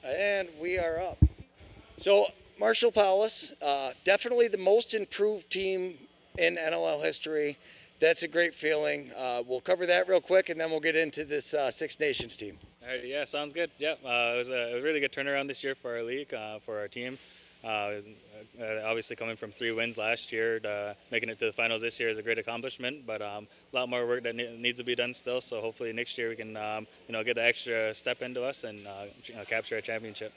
And we are up. So Marshall Powless, definitely the most improved team in NLL history. That's a great feeling. We'll cover that real quick, and then we'll get into this Six Nations team. All right, yeah, sounds good. Yeah, it was a really good turnaround this year for our league, for our team. Obviously coming from 3 wins last year, making it to the finals this year is a great accomplishment, but a lot more work that needs to be done still. So hopefully next year we can, get the extra step into us and capture a championship.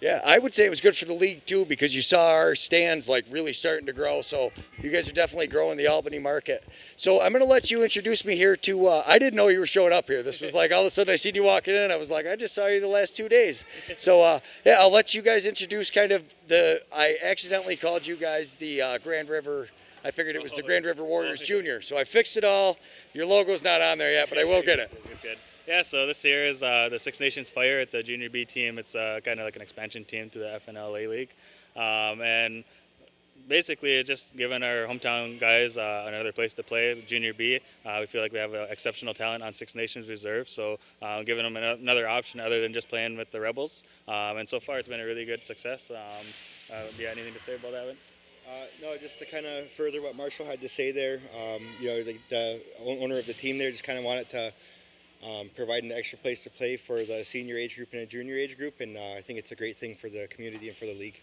Yeah, I would say it was good for the league too, because you saw our stands like really starting to grow. So you guys are definitely growing the Albany market. So I'm going to let you introduce me here to, I didn't know you were showing up here. This was like all of a sudden I seen you walking in. I was like, I just saw you the last 2 days. So yeah, I'll let you guys introduce kind of I accidentally called you guys the Grand River. I figured it was the Grand River Warriors Junior. So I fixed it all. Your logo's not on there yet, but I will get it. It's good. Yeah, so this year is the Six Nations Fire. It's a junior B team. It's kind of like an expansion team to the FNLA league. And Basically, it's just giving our hometown guys another place to play, Junior B. We feel like we have exceptional talent on Six Nations Reserve, so giving them another option other than just playing with the Rebels. And so far, it's been a really good success. Do you have anything to say about that, Vince? No, just to kind of further what Marshall had to say there, the owner of the team there just kind of wanted to provide an extra place to play for the senior age group and a junior age group, and I think it's a great thing for the community and for the league.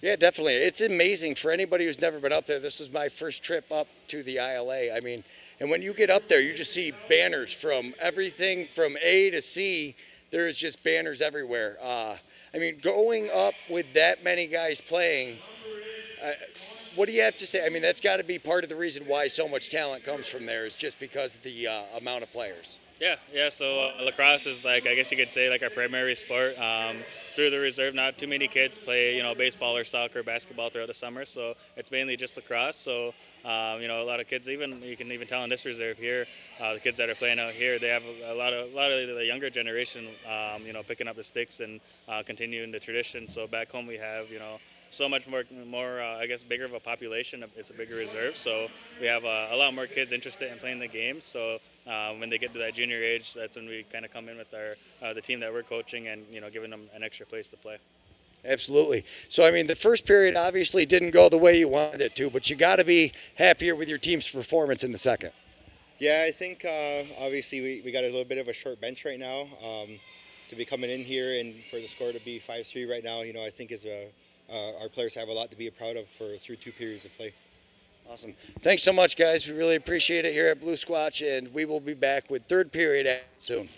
Yeah, definitely. It's amazing for anybody who's never been up there. This was my first trip up to the ILA. I mean, and when you get up there, you just see banners from everything from A to C. There's just banners everywhere. I mean, going up with that many guys playing, what do you have to say? I mean, that's got to be part of the reason why so much talent comes from there, is just because of the amount of players. Yeah. So lacrosse is, like, I guess you could say, like our primary sport. Through the reserve, not too many kids play, baseball or soccer, basketball throughout the summer. So it's mainly just lacrosse. So a lot of kids, even you can even tell in this reserve here, the kids that are playing out here, they have a lot of the younger generation, picking up the sticks and continuing the tradition. So back home we have, so much more I guess, bigger of a population. It's a bigger reserve, so we have a lot more kids interested in playing the game. So when they get to that junior age, that's when we kind of come in with the team that we're coaching and giving them an extra place to play. Absolutely. So I mean, the first period obviously didn't go the way you wanted it to, but you got to be happier with your team's performance in the second. Yeah, I think obviously we got a little bit of a short bench right now. To be coming in here and for the score to be 5-3 right now, I think is our players have a lot to be proud of through 2 periods of play. Awesome. Thanks so much, guys. We really appreciate it here at Blue Squatch, and we will be back with third period soon.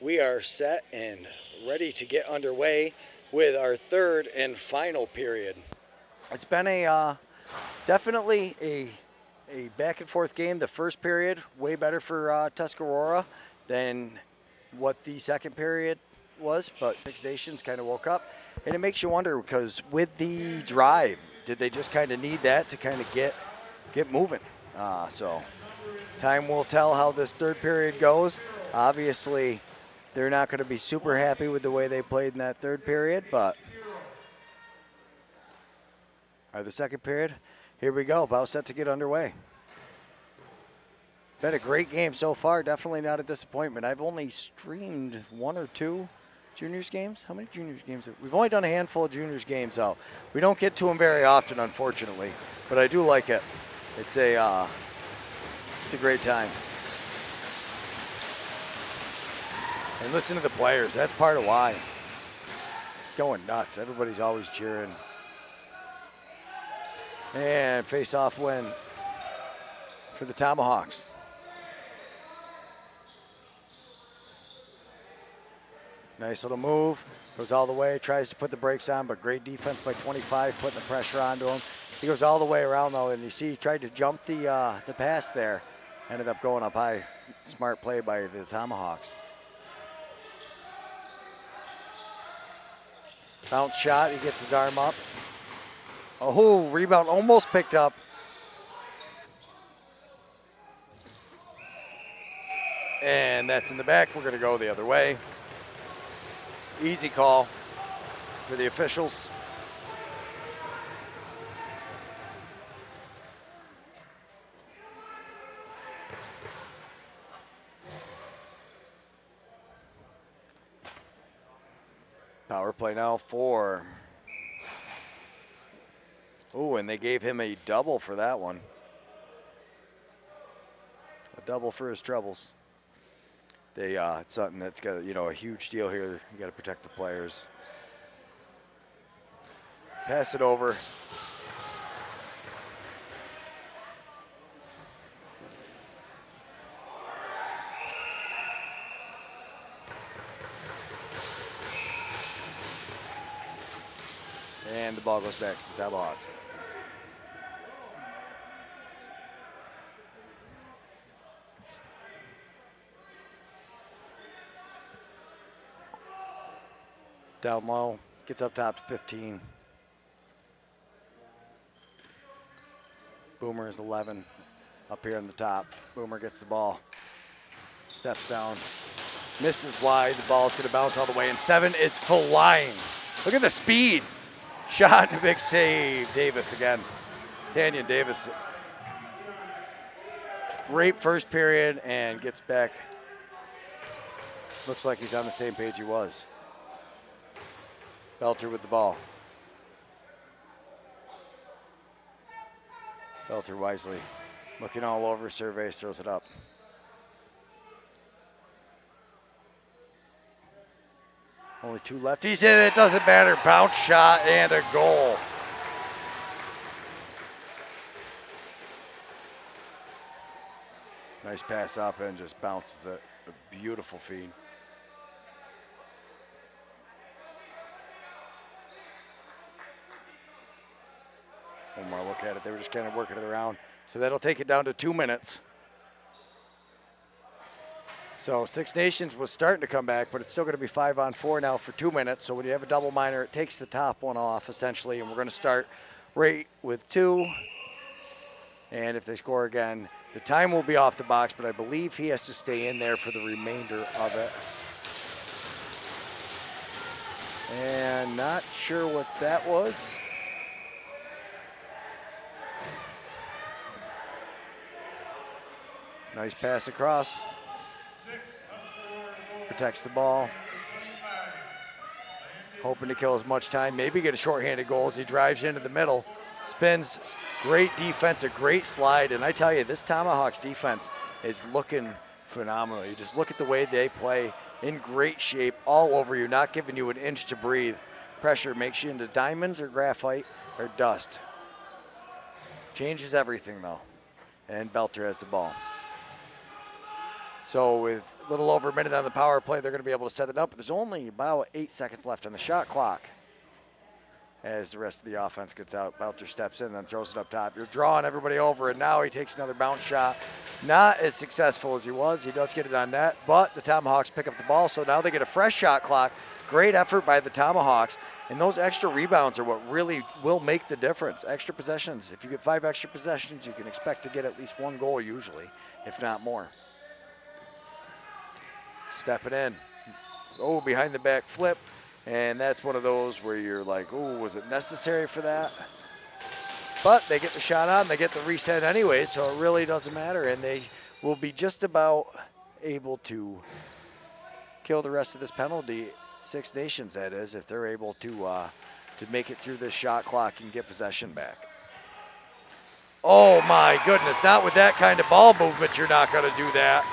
we are set and ready to get underway with our third and final period. It's been a definitely a back and forth game. The first period way better for Tuscarora than what the second period was, but Six Nations kind of woke up, and it makes you wonder because with the drive, did they just kind of need that to kind of get moving? So time will tell how this third period goes. Obviously, they're not going to be super happy with the way they played in that third period, but the second period, here we go, about set to get underway. Been a great game so far, definitely not a disappointment. I've only streamed 1 or 2 juniors games. How many juniors games? We've only done a handful of juniors games out. We don't get to them very often, unfortunately, but I do like it. It's a great time. And listen to the players. That's part of why. Going nuts. Everybody's always cheering. And face-off win for the Tomahawks. Nice little move. Goes all the way. Tries to put the brakes on, but great defense by 25, putting the pressure onto him. He goes all the way around, though, and you see he tried to jump the pass there. Ended up going up high. Smart play by the Tomahawks. Bounce shot. He gets his arm up. Oh, rebound almost picked up. And that's in the back. We're going to go the other way. Easy call for the officials. Power play now for. Oh, and they gave him a double for that one. A double for his troubles. It's something that's got a huge deal here. You got to protect the players. Pass it over. And the ball goes back to the Tomahawks. Down low, gets up top to 15. Boomer is 11 up here on the top. Boomer gets the ball, steps down, misses wide. The ball is going to bounce all the way, and 7 is flying. Look at the speed. Shot and a big save. Davis again. Daniel Davis. Great first period and gets back. Looks like he's on the same page he was. Belter with the ball. Belter wisely. Looking all over, surveys, throws it up. Only 2 lefties, and it doesn't matter. Bounce shot and a goal. Nice pass up and just bounces it. A beautiful feed. One more look at it. They were just kind of working it around. So that'll take it down to 2 minutes. So Six Nations was starting to come back, but it's still going to be 5-on-4 now for 2 minutes. So when you have a double minor, it takes the top one off essentially, and we're going to start right with 2. And if they score again, the time will be off the box, but I believe he has to stay in there for the remainder of it. And not sure what that was. Nice pass across. Protects the ball. Hoping to kill as much time. Maybe get a shorthanded goal as he drives into the middle. Spins. Great defense, a great slide. And I tell you, this Tomahawks defense is looking phenomenal. You just look at the way they play. In great shape, all over you, not giving you an inch to breathe. Pressure makes you into diamonds or graphite or dust. Changes everything, though. And Belter has the ball. So with a little over a minute on the power play, they're going to be able to set it up. But there's only about 8 seconds left on the shot clock. As the rest of the offense gets out, Belcher steps in, then throws it up top. You're drawing everybody over, and now he takes another bounce shot. Not as successful as he was. He does get it on net, but the Tomahawks pick up the ball, so now they get a fresh shot clock. Great effort by the Tomahawks, and those extra rebounds are what really will make the difference. Extra possessions. If you get 5 extra possessions, you can expect to get at least 1 goal usually, if not more. Stepping in. Oh, behind the back flip. And that's one of those where you're like, oh, was it necessary for that? But they get the shot on, they get the reset anyway, so it really doesn't matter. And they will be just about able to kill the rest of this penalty, Six Nations that is, if they're able to make it through this shot clock and get possession back. Oh my goodness, not with that kind of ball movement, you're not gonna do that.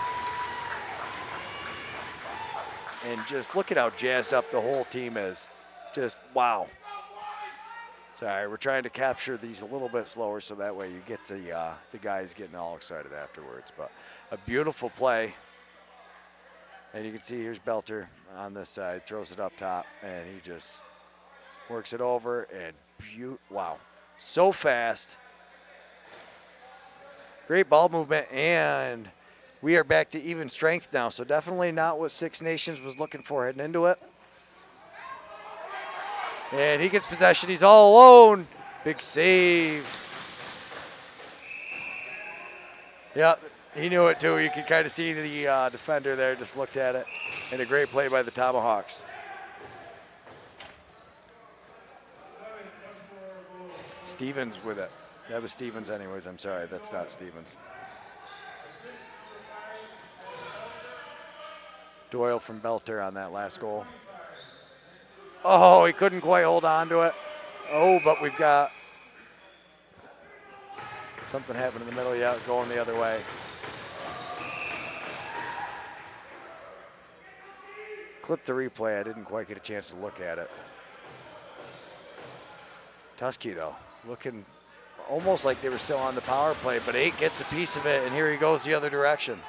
And just look at how jazzed up the whole team is. Just wow. Sorry, we're trying to capture these a little bit slower so that way you get the guys getting all excited afterwards. But a beautiful play. And you can see here's Belter on this side, throws it up top, and he just works it over. And wow, so fast. Great ball movement, and we are back to even strength now, so definitely not what Six Nations was looking for heading into it. And he gets possession. He's all alone. Big save. Yeah, he knew it too. You can kind of see the defender there just looked at it. And a great play by the Tomahawks. Stevens with it. That was Stevens anyways. I'm sorry, that's not Stevens. Doyle from Belter on that last goal. Oh, he couldn't quite hold on to it. Oh, but we've got something happened in the middle. Yeah, going the other way. Clip the replay. I didn't quite get a chance to look at it. Tusky, though, looking almost like they were still on the power play, but 8 gets a piece of it, and here he goes the other direction.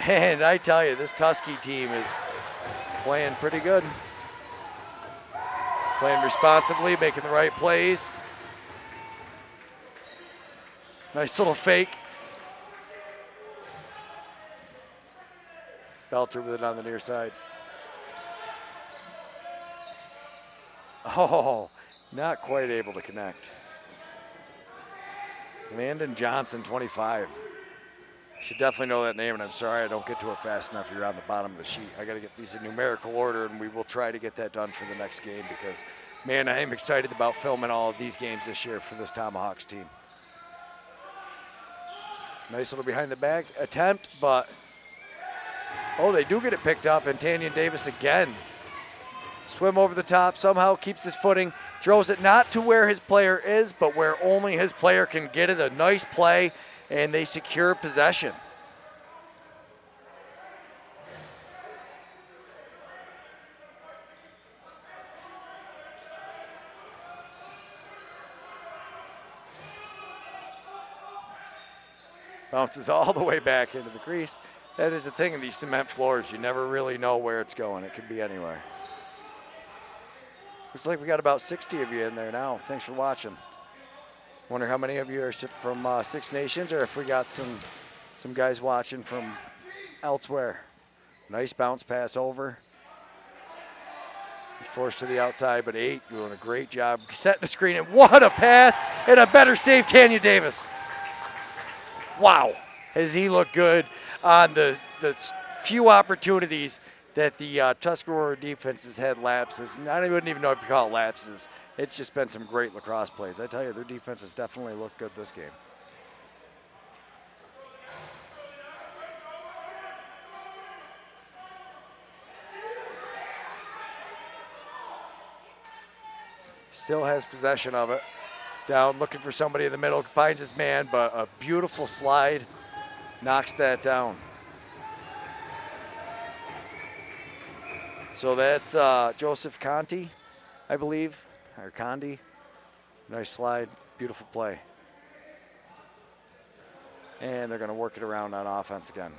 And I tell you, this Tusky team is playing pretty good. Playing responsibly, making the right plays. Nice little fake. Belter with it on the near side. Oh, not quite able to connect. Landon Johnson, 25. Should definitely know that name, and I'm sorry I don't get to it fast enough. You're on the bottom of the sheet. I got to get these in numerical order, and we will try to get that done for the next game because, man, I am excited about filming all of these games this year for this Tomahawks team. Nice little behind the back attempt, but, oh, they do get it picked up, and Tanyan Davis again. Swim over the top, somehow keeps his footing, throws it not to where his player is, but where only his player can get it. A nice play. And they secure possession. Bounces all the way back into the crease. That is the thing in these cement floors. You never really know where it's going. It could be anywhere. Looks like we got about 60 of you in there now. Thanks for watching. Wonder how many of you are from Six Nations, or if we got some guys watching from elsewhere. Nice bounce pass over. He's forced to the outside, but 8 doing a great job setting the screen. And what a pass and a better save, Tanyan Davis. Wow, has he looked good on the few opportunities that the Tuscarora defense has had lapses. And I wouldn't even know if you call it lapses. It's just been some great lacrosse plays. I tell you, their defense has definitely looked good this game. Still has possession of it. Down, looking for somebody in the middle, finds his man, but a beautiful slide knocks that down. So that's Joseph Conti, I believe, or Condi. Nice slide, beautiful play. And they're going to work it around on offense again.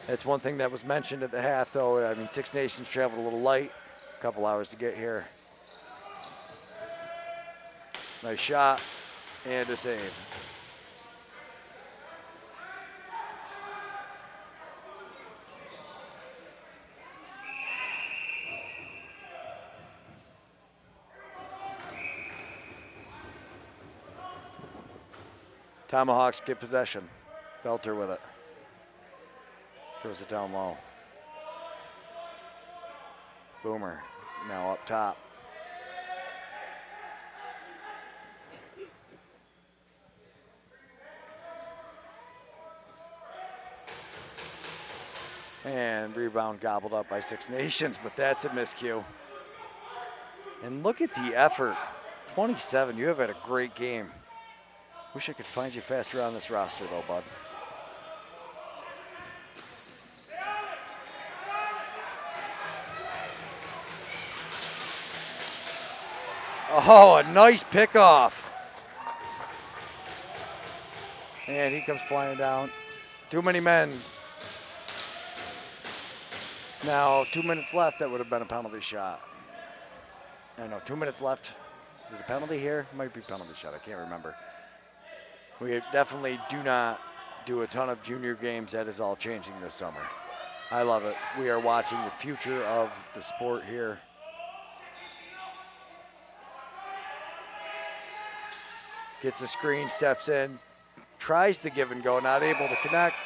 That's one thing that was mentioned at the half, though. I mean, Six Nations traveled a little light, a couple hours to get here. Nice shot and a save. Tomahawks get possession. Belter with it. Throws it down low. Boomer now up top. And rebound gobbled up by Six Nations, but that's a miscue. And look at the effort. 27, you have had a great game. Wish I could find you faster on this roster though, bud. Oh, a nice pickoff. And he comes flying down. Too many men. Now, 2 minutes left, that would have been a penalty shot. I know, 2 minutes left. Is it a penalty here? Might be penalty shot, I can't remember. We definitely do not do a ton of junior games. That is all changing this summer. I love it. We are watching the future of the sport here. Gets a screen, steps in, tries the give and go, not able to connect,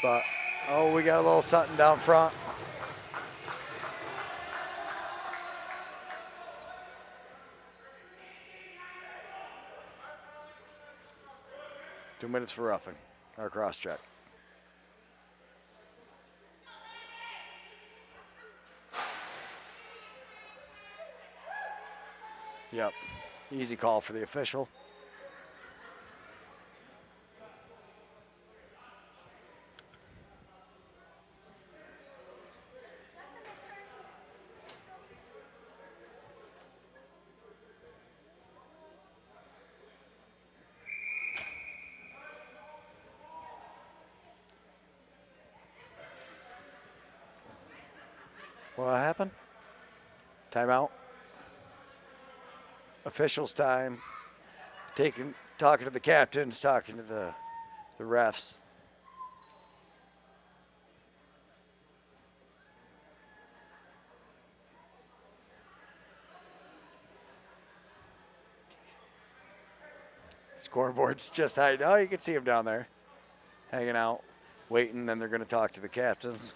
but oh, we got a little something down front. Two minutes for roughing, or cross check. Yep, easy call for the official. What happened? Timeout. Officials time. Talking to the captains, talking to the refs. Scoreboard's just hiding. Oh, you can see them down there, hanging out, waiting. Then they're going to talk to the captains.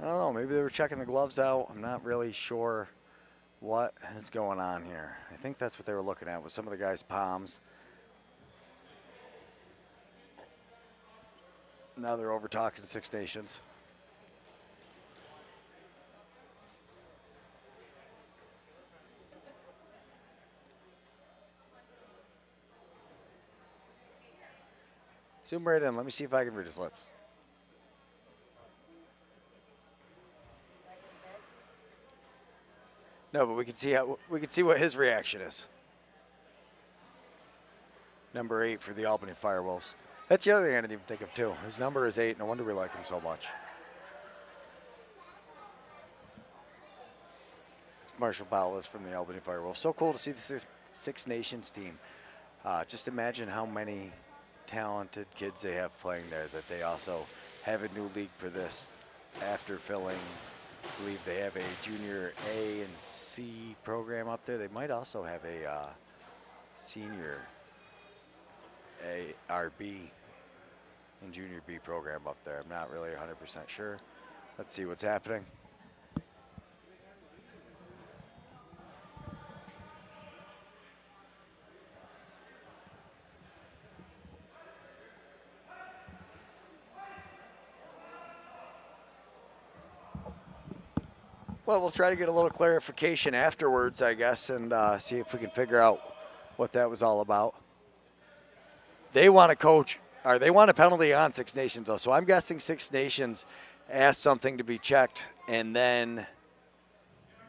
don't know. Maybe they were checking the gloves out. I'm not really sure what is going on here. I think that's what they were looking at with some of the guys' palms. Now they're over talking to Six Nations. Zoom right in. Let me see if I can read his lips. No, but we can see what his reaction is. Number 8 for the Albany Firewolves. That's the other thing I didn't even think of too. His number is 8. No wonder we like him so much. It's Marshall Bowles from the Albany Firewolves. So cool to see the Six Nations team. Just imagine how many talented kids they have playing there, that they also have a new league for this after filling. I believe they have a junior A and C program up there. They might also have a senior ARB and junior B program up there. I'm not really 100% sure. Let's see what's happening. Well, we'll try to get a little clarification afterwards, I guess, and see if we can figure out what that was all about. They want to coach, or they want a penalty on Six Nations, though. So I'm guessing Six Nations asked something to be checked, and then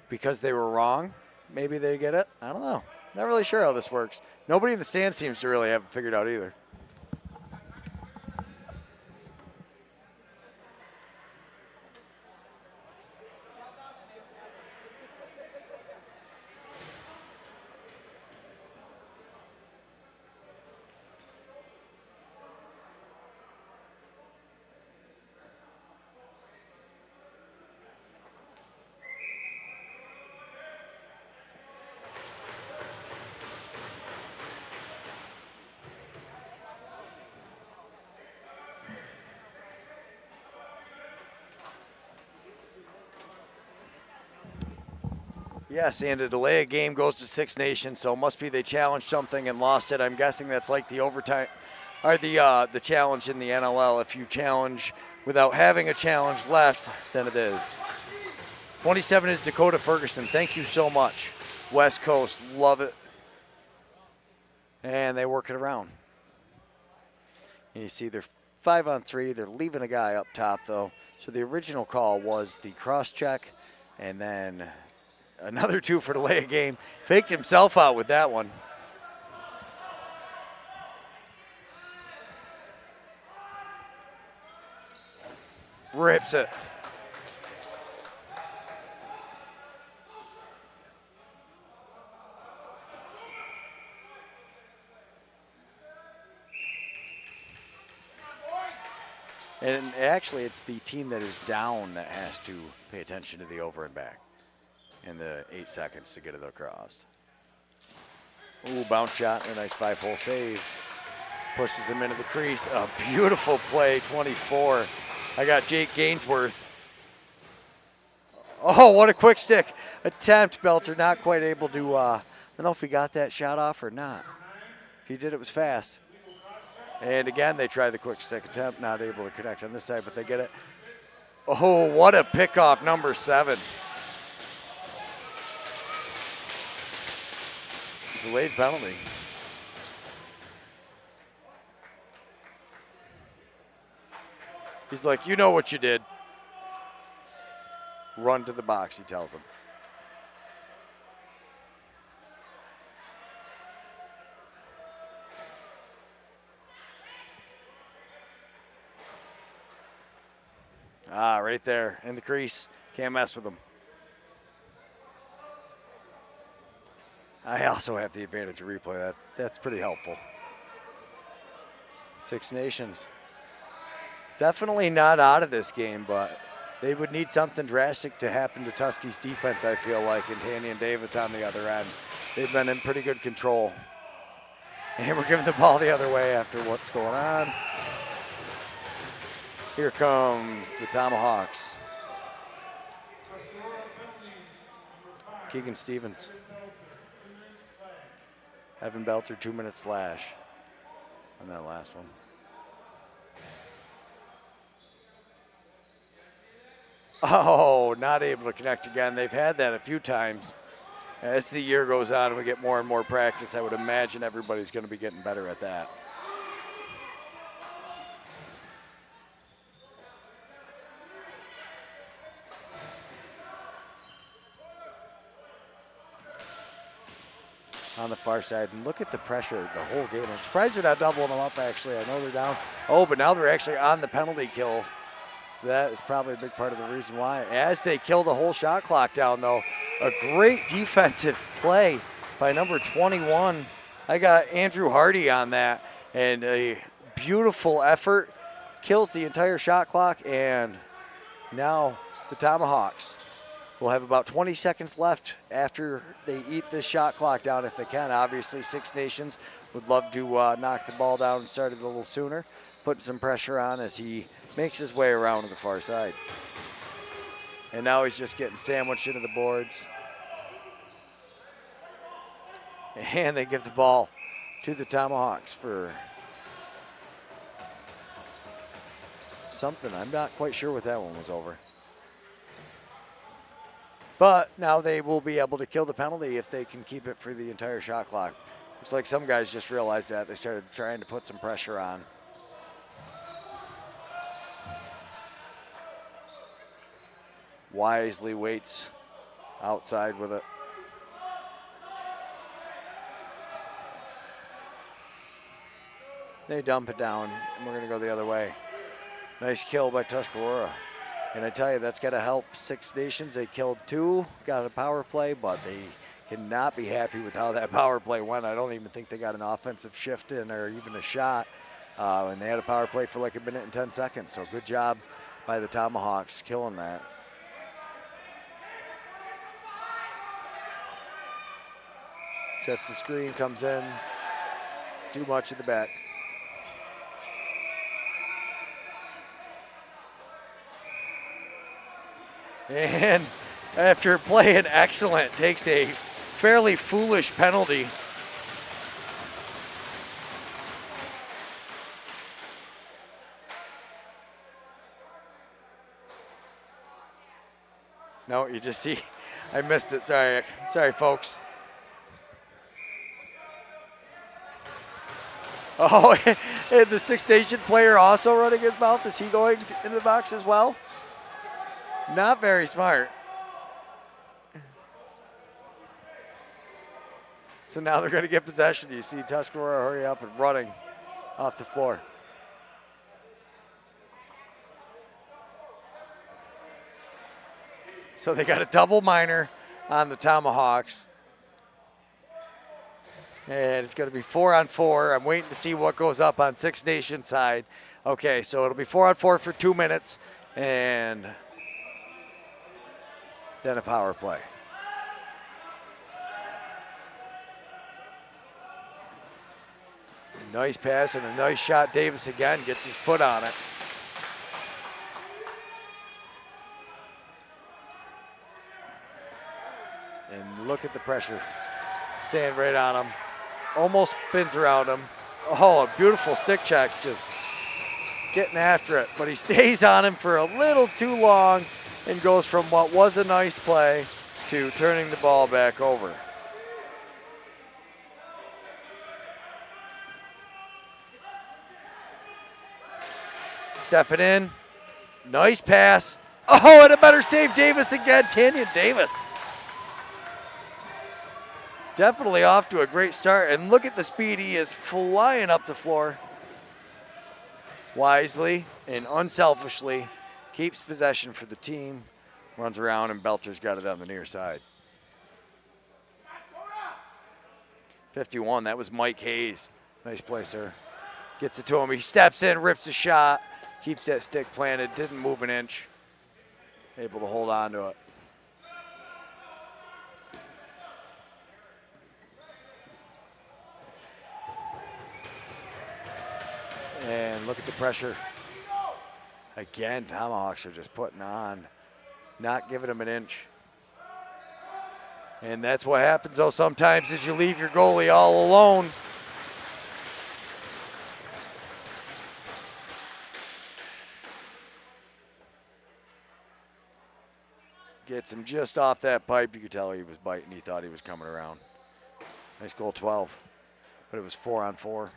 because they were wrong, maybe they get it. I don't know. Not really sure how this works. Nobody in the stands seems to really have it figured out either. Yes, and a delay of game goes to Six Nations, so it must be they challenged something and lost it. I'm guessing that's like the overtime, or the challenge in the NLL. If you challenge without having a challenge left, then it is. 27 is Dakota Ferguson. Thank you so much. West Coast, love it. And they work it around. And you see they're 5-on-3. They're leaving a guy up top, though. So the original call was the cross check, and then another 2 for delay of game. Faked himself out with that one. Rips it. And actually, it's the team that is down that has to pay attention to the over and back in the 8 seconds to get it across. Ooh, bounce shot and a nice 5-hole save. Pushes him into the crease. A beautiful play, 24. I got Jake Gainsworth. Oh, what a quick stick attempt. Belcher not quite able to, I don't know if he got that shot off or not. If he did, it was fast. And again, they try the quick stick attempt, not able to connect on this side, but they get it. Oh, what a pickoff, number 7. Delayed penalty. He's like, you know what you did. Run to the box, he tells him. Ah, right there in the crease. Can't mess with him. I also have the advantage of replay. That's pretty helpful. Six Nations. Definitely not out of this game, but they would need something drastic to happen to Tuskie's defense, I feel like, and Tanny and Davis on the other end. They've been in pretty good control. And we're giving the ball the other way after what's going on. Here comes the Tomahawks. Keegan Stevens. Evan Belter, 2-minute slash on that last one. Oh, not able to connect again. They've had that a few times. As the year goes on and we get more and more practice, I would imagine everybody's going to be getting better at that. On the far side, and look at the pressure the whole game. I'm surprised they're not doubling them up, actually. I know they're down. Oh, but now they're actually on the penalty kill. So that is probably a big part of the reason why. As they kill the whole shot clock down, though, a great defensive play by number 21. I got Andrew Hardy on that, and a beautiful effort. Kills the entire shot clock, and now the Tomahawks will have about 20 seconds left after they eat this shot clock down if they can. Obviously, Six Nations would love to knock the ball down and start it a little sooner, putting some pressure on as he makes his way around to the far side. And now he's just getting sandwiched into the boards. And they give the ball to the Tomahawks for something. I'm not quite sure what that one was over. But now they will be able to kill the penalty if they can keep it for the entire shot clock. Looks like some guys just realized that. They started trying to put some pressure on. Wisely waits outside with it. They dump it down, and we're going to go the other way. Nice kill by Tuscarora. And I tell you, that's got to help Six Nations. They killed 2, got a power play, but they cannot be happy with how that power play went. I don't even think they got an offensive shift in or even a shot. And they had a power play for like 1 minute and 10 seconds. So good job by the Tomahawks killing that. Sets the screen, comes in. Too much at the back. And after playing excellent, takes a fairly foolish penalty. No, you just see, I missed it, sorry folks. Oh, and the Six Nation player also running his mouth. Is he going into the box as well? Not very smart. So now they're going to get possession. You see Tuscarora hurry up and running off the floor. So they got a double minor on the Tomahawks. And it's going to be 4-on-4. I'm waiting to see what goes up on Six Nations side. Okay, so it'll be 4-on-4 for 2 minutes. And then a power play. Nice pass and a nice shot. Davis again gets his foot on it. And look at the pressure. Stand right on him. Almost spins around him. Oh, a beautiful stick check, just getting after it. But he stays on him for a little too long and goes from what was a nice play to turning the ball back over. Stepping in, nice pass. Oh, and a better save, Davis again, Tanyan Davis. Definitely off to a great start, and look at the speed. He is flying up the floor. Wisely and unselfishly keeps possession for the team, runs around, and Belter's got it on the near side. 51, that was Mike Hayes. Nice play, sir. Gets it to him, he steps in, rips a shot, keeps that stick planted, didn't move an inch. Able to hold on to it. And look at the pressure. Again, Tomahawks are just putting on, not giving them an inch. And that's what happens, though, sometimes is you leave your goalie all alone. Gets him just off that pipe. You could tell he was biting. He thought he was coming around. Nice goal, 12. But it was 4-on-4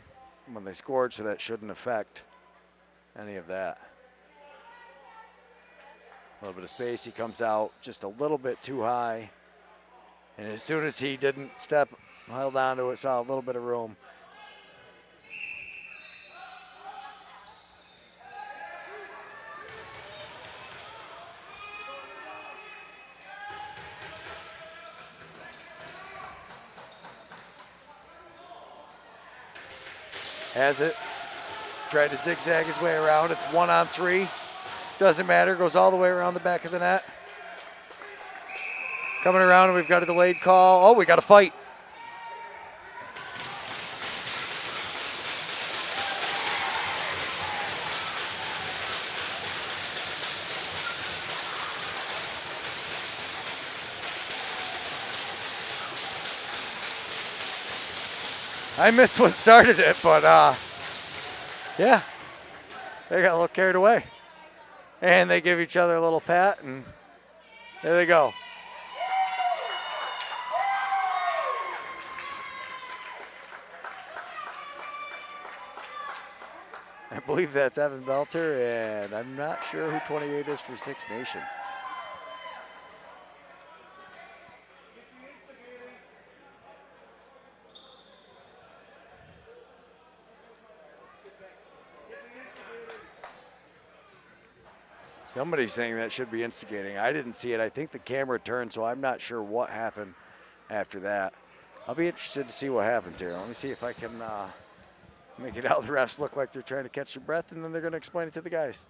when they scored, so that shouldn't affect any of that. A little bit of space. He comes out just a little bit too high. And as soon as he didn't step, held on to it, saw a little bit of room. Has it. Tried to zigzag his way around. It's 1-on-3. Doesn't matter. Goes all the way around the back of the net. Coming around, and we've got a delayed call. Oh, we got a fight. I missed what started it, but yeah, they got a little carried away. And they give each other a little pat, and there they go. I believe that's Evan Belter, and I'm not sure who 28 is for Six Nations. Somebody's saying that should be instigating. I didn't see it. I think the camera turned, so I'm not sure what happened after that. I'll be interested to see what happens here. Let me see if I can make it out. The refs look like they're trying to catch their breath, and then they're going to explain it to the guys.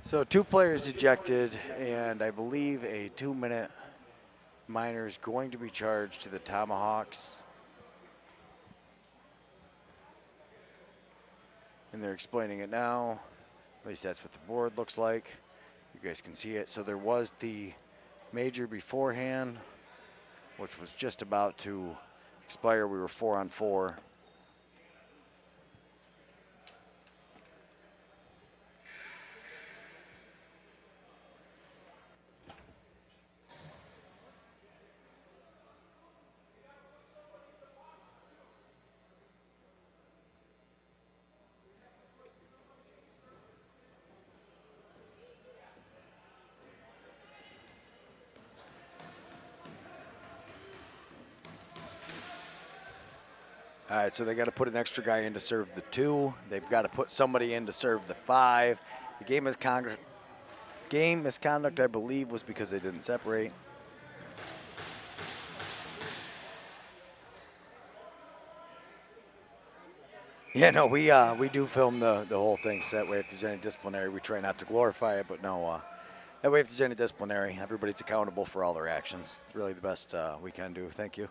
So 2 players ejected, and I believe a 2-minute minor is going to be charged to the Tomahawks. And they're explaining it now. At least that's what the board looks like. You guys can see it. So there was the major beforehand, which was just about to expire. We were 4-on-4. All right, so they got to put an extra guy in to serve the 2. They've got to put somebody in to serve the 5. The game misconduct, I believe, was because they didn't separate. Yeah, no, we do film the whole thing, so that way if there's any disciplinary, we try not to glorify it, but no, that way if there's any disciplinary, everybody's accountable for all their actions. It's really the best we can do. Thank you.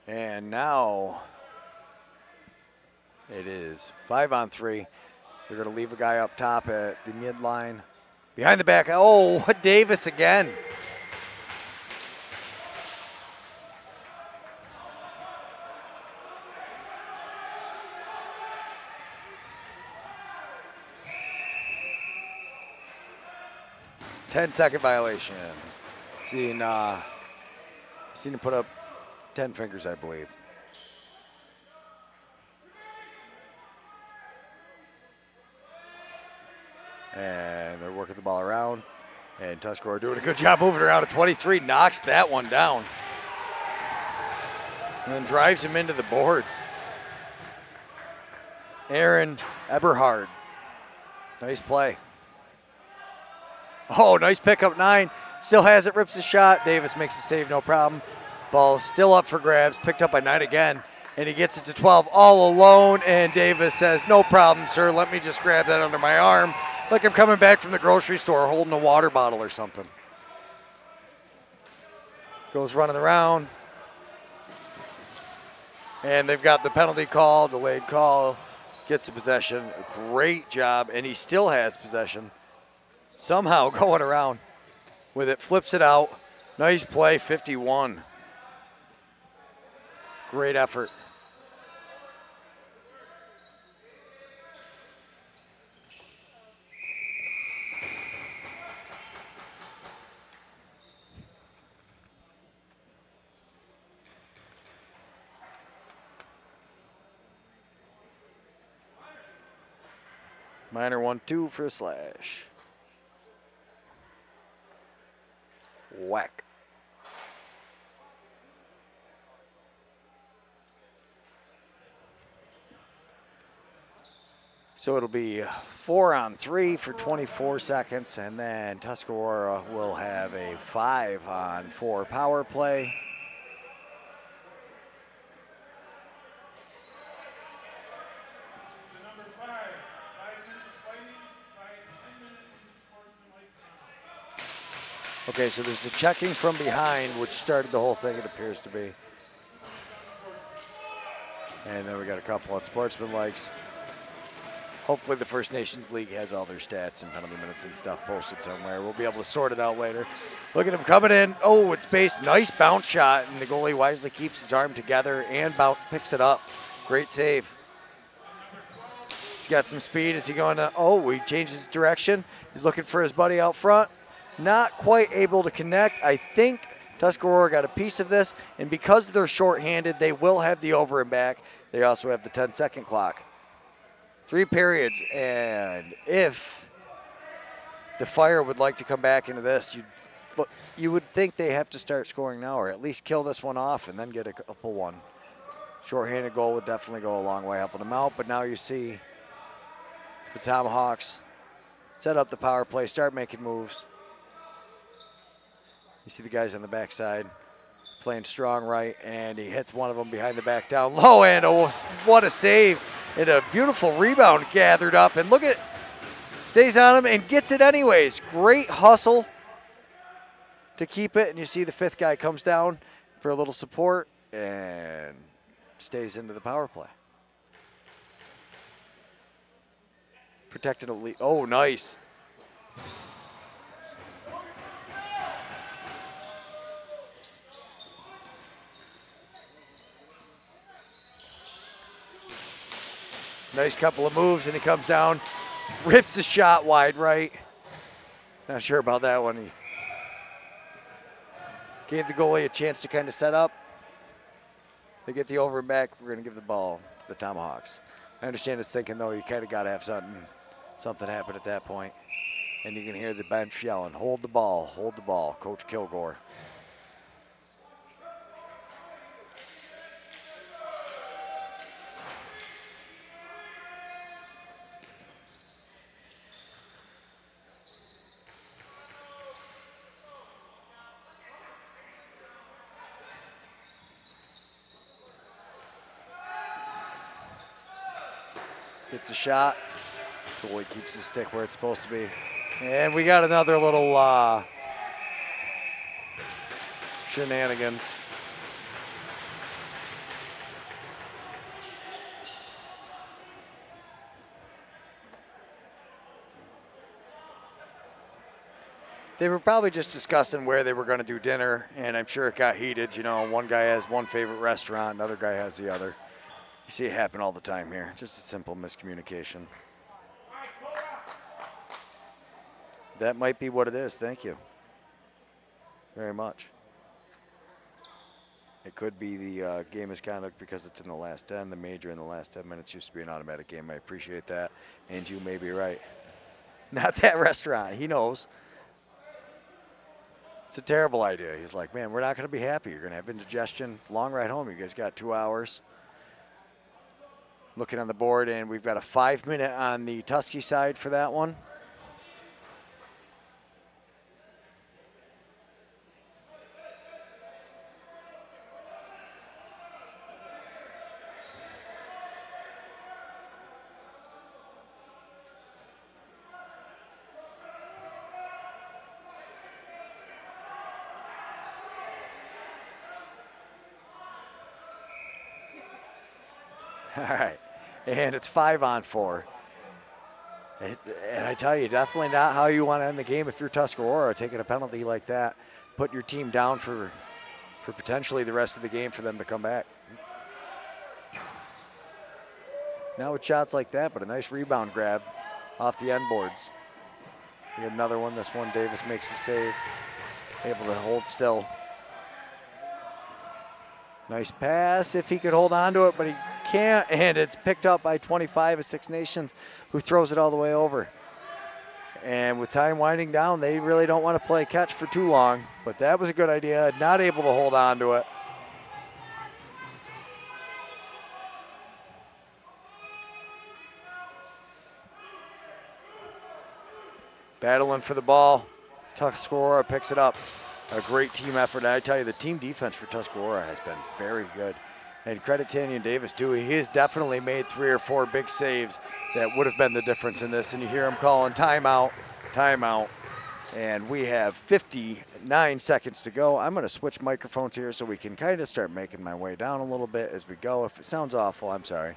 And now it is 5-on-3. They're going to leave a guy up top at the midline. Behind the back. Oh, Davis again. Ten-second violation. Seen him put up 10 fingers, I believe. And they're working the ball around. And Tuscarora doing a good job moving around at 23. Knocks that one down. And then drives him into the boards. Aaron Eberhard. Nice play. Oh, nice pickup 9. Still has it, rips the shot. Davis makes the save, no problem. Ball's still up for grabs, picked up by 9 again. And he gets it to 12 all alone. And Davis says, no problem, sir. Let me just grab that under my arm. Like I'm coming back from the grocery store holding a water bottle or something. Goes running around. And they've got the penalty call, delayed call. Gets the possession. Great job. And he still has possession. Somehow going around with it. Flips it out. Nice play, 51. Great effort. Minor 1-2 for a slash. Whack. So it'll be 4-on-3 for 24 seconds, and then Tuscarora will have a 5-on-4 power play. Okay, so there's a checking from behind, which started the whole thing, it appears to be. And then we got a couple on Sportsman likes. Hopefully the First Nations League has all their stats and penalty minutes and stuff posted somewhere. We'll be able to sort it out later. Look at him coming in. Oh, it's based. Nice bounce shot, and the goalie wisely keeps his arm together and picks it up. Great save. He's got some speed. Is he going to, oh, he changes direction. He's looking for his buddy out front. Not quite able to connect. I think Tuscarora got a piece of this, and because they're shorthanded, they will have the over and back. They also have the 10-second clock. 3 periods, and if the Fire would like to come back into this, you would think they have to start scoring now, or at least kill this one off and then get a couple one. Shorthanded goal would definitely go a long way helping them out, but now you see the Tomahawks set up the power play, start making moves. You see the guys on the backside playing strong right, and he hits one of them behind the back down low, and oh, what a save. And a beautiful rebound gathered up, and look at, stays on him and gets it anyways. Great hustle to keep it, and you see the 5th guy comes down for a little support and stays into the power play. Protected a lead. Oh, nice. Nice couple of moves, and he comes down, rips the shot wide right. Not sure about that one. He gave the goalie a chance to kind of set up. They get the over and back. We're going to give the ball to the Tomahawks. I understand his thinking, though. You kind of got to have something happen at that point. And you can hear the bench yelling, hold the ball, Coach Kilgore. Gets a shot. Goalie keeps his stick where it's supposed to be. And we got another little shenanigans. They were probably just discussing where they were going to do dinner, and I'm sure it got heated. You know, one guy has one favorite restaurant, another guy has the other. You see it happen all the time here. Just a simple miscommunication. That might be what it is. Thank you very much. It could be the game misconduct because it's in the last 10. The major in the last 10 minutes used to be an automatic game. I appreciate that. And you may be right. Not that restaurant. He knows. It's a terrible idea. He's like, man, we're not going to be happy. You're going to have indigestion. It's a long ride home. You guys got 2 hours. Looking on the board, and we've got a 5-minute on the Tusky side for that one. All right, and it's 5-on-4. And I tell you, definitely not how you want to end the game if you're Tuscarora, taking a penalty like that, put your team down for potentially the rest of the game for them to come back. Now with shots like that, but a nice rebound grab off the end boards. We had another one. This one, Davis makes the save, able to hold still. Nice pass if he could hold on to it, but he can't, and it's picked up by 25 of Six Nations, who throws it all the way over. And with time winding down, they really don't want to play catch for too long, but that was a good idea. Not able to hold on to it. Battling for the ball. Tuscarora picks it up. A great team effort. And I tell you, the team defense for Tuscarora has been very good. And credit to Tanyan Davis, too. He has definitely made 3 or 4 big saves that would have been the difference in this. And you hear him calling timeout, timeout. And we have 59 seconds to go. I'm going to switch microphones here so we can kind of start making my way down a little bit as we go. If it sounds awful, I'm sorry.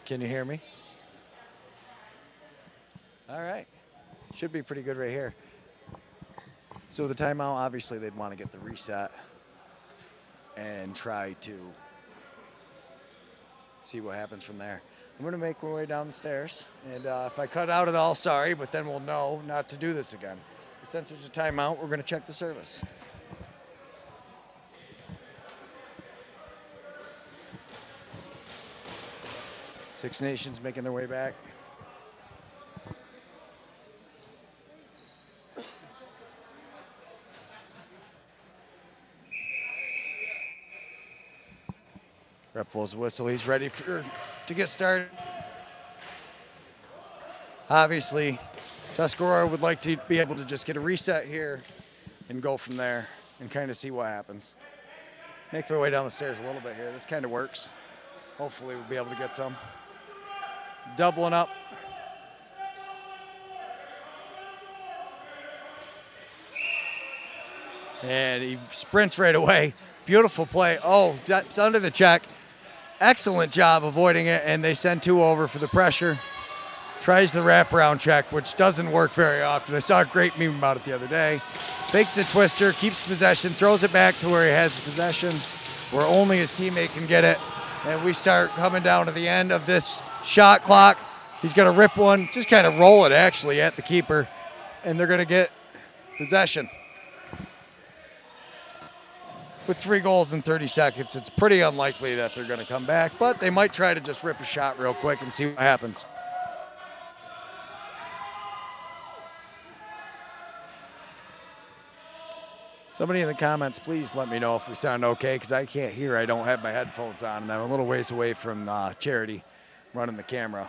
Can you hear me? All right. Should be pretty good right here. So the timeout, obviously they'd want to get the reset and try to see what happens from there. I'm going to make my way down the stairs, and if I cut out at all, sorry, but then we'll know not to do this again. Since there's a timeout, we're going to check the service. Six Nations making their way back. Rep blows the whistle. He's ready to get started. Obviously, Tuscarora would like to be able to just get a reset here and go from there and kind of see what happens. Make my way down the stairs a little bit here. This kind of works. Hopefully we'll be able to get some. Doubling up. And he sprints right away. Beautiful play. Oh, it's under the check. Excellent job avoiding it, and they send 2 over for the pressure. Tries the wraparound check, which doesn't work very often. I saw a great meme about it the other day. Fakes the twister, keeps possession, throws it back to where he has possession, where only his teammate can get it. And we start coming down to the end of this shot clock. He's going to rip one, just kind of roll it actually at the keeper, and they're going to get possession. with 3 goals in 30 seconds, it's pretty unlikely that they're going to come back, but they might try to just rip a shot real quick and see what happens. Somebody in the comments, please let me know if we sound okay, because I can't hear. I don't have my headphones on, and I'm a little ways away from Charity running the camera.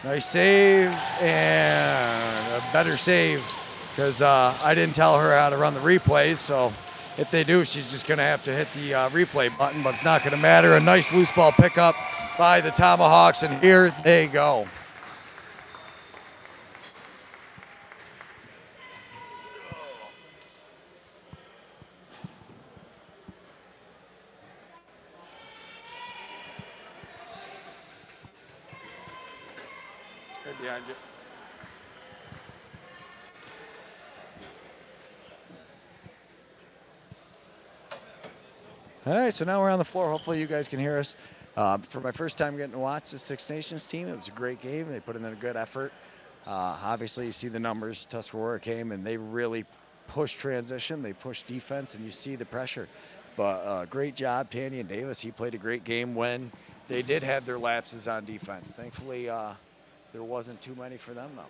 Nice save, and a better save, because I didn't tell her how to run the replays, so if they do, she's just going to have to hit the replay button, but it's not going to matter. A nice loose ball pickup by the Tomahawks, and here they go. Right behind you. All right, so now we're on the floor. Hopefully you guys can hear us. For my first time getting to watch the Six Nations team, it was a great game. They put in a good effort. Obviously, you see the numbers. Tuscarora came, and they really pushed transition. They pushed defense, and you see the pressure. But great job, Tanya and Davis. He played a great game when they did have their lapses on defense. Thankfully, there wasn't too many for them, though.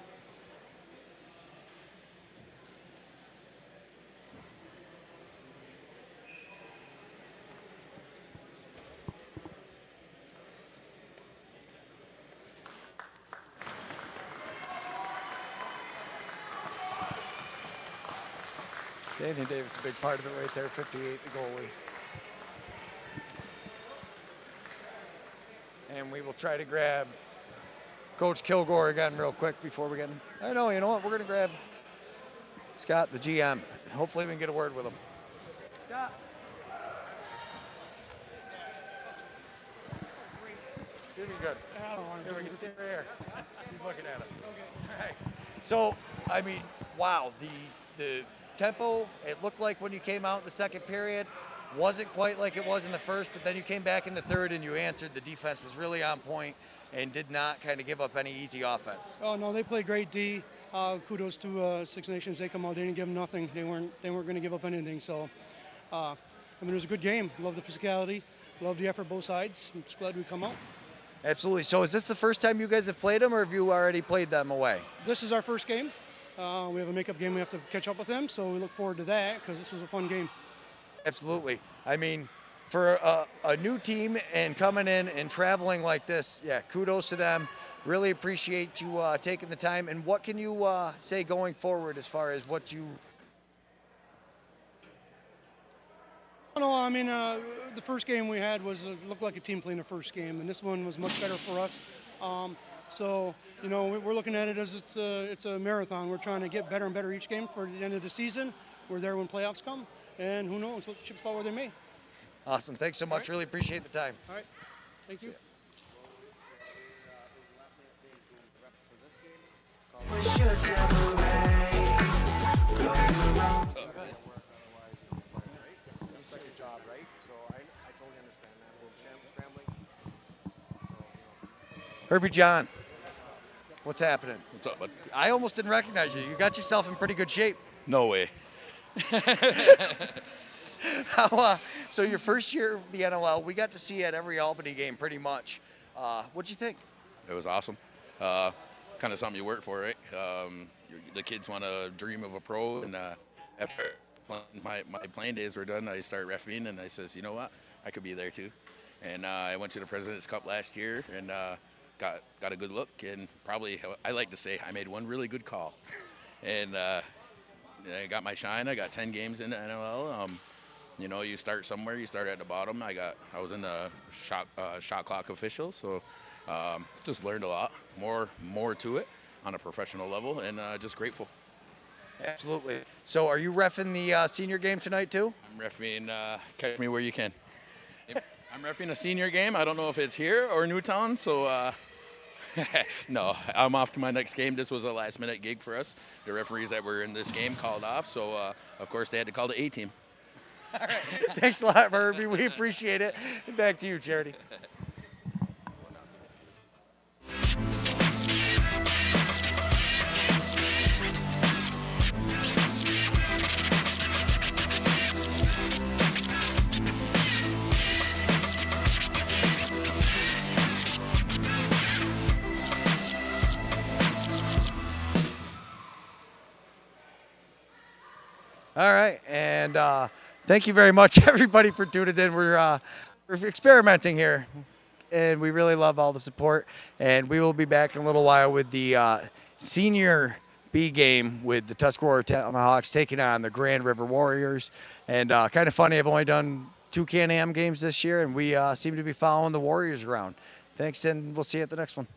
Daniel Davis, a big part of it right there, 58, the goalie. And we will try to grab Coach Kilgore again real quick before we get him. I know, you know what, we're going to grab Scott, the GM. Hopefully we can get a word with him. Scott. You're doing good. Here, we can stay right here. She's looking at us. Okay. All right. So, I mean, wow, the tempo, it looked like when you came out in the second period, wasn't quite like it was in the first, but then you came back in the third and you answered. The defense was really on point and did not kind of give up any easy offense. Oh no, they played great D. Kudos to Six Nations. They come out, they didn't give them nothing. They weren't going to give up anything. So, I mean, it was a good game. Love the physicality, love the effort both sides. I'm just glad we come out. Absolutely. So is this the first time you guys have played them, or have you already played them away? This is our first game. We have a makeup game we have to catch up with them, so we look forward to that because this was a fun game. Absolutely. I mean, for a new team and coming in and traveling like this, yeah, kudos to them. Really appreciate you taking the time. And what can you say going forward as far as what you... No, I mean, the first game we had looked like a team playing the first game, and this one was much better for us. So, you know, we're looking at it as it's a marathon. We're trying to get better and better each game for the end of the season. We're there when playoffs come, and who knows, let the chips fall where they may. Awesome. Thanks so much. Right. Really appreciate the time. All right. Thank you. Herbie John, what's happening? What's up, bud? I almost didn't recognize you. You got yourself in pretty good shape. No way. So your first year of the NLL, we got to see you at every Albany game pretty much. What'd you think? It was awesome. Kind of something you work for, right? The kids want to dream of a pro, and after my playing days were done, I started refereeing, and I says, you know what? I could be there too. And I went to the President's Cup last year, and got a good look, and probably, I like to say, I made one really good call. And I got my shine. I got 10 games in the NLL. You know, you start somewhere. You start at the bottom. I was in the shot clock official, so just learned a lot. More to it on a professional level, and just grateful. Absolutely. So are you reffing the senior game tonight too? I'm reffing Catch Me Where You Can. I'm reffing a senior game. I don't know if it's here or Newtown, so no, I'm off to my next game. This was a last-minute gig for us. The referees that were in this game called off, so of course they had to call the A-team. All right. Thanks a lot, Herbie. We appreciate it. Back to you, Charity. All right, and thank you very much, everybody, for tuning in. We're experimenting here, and we really love all the support. And we will be back in a little while with the senior B game with the Tuscarora Tomahawks taking on the Grand River Warriors. And kind of funny, I've only done 2 Can-Am games this year, and we seem to be following the Warriors around. Thanks, and we'll see you at the next one.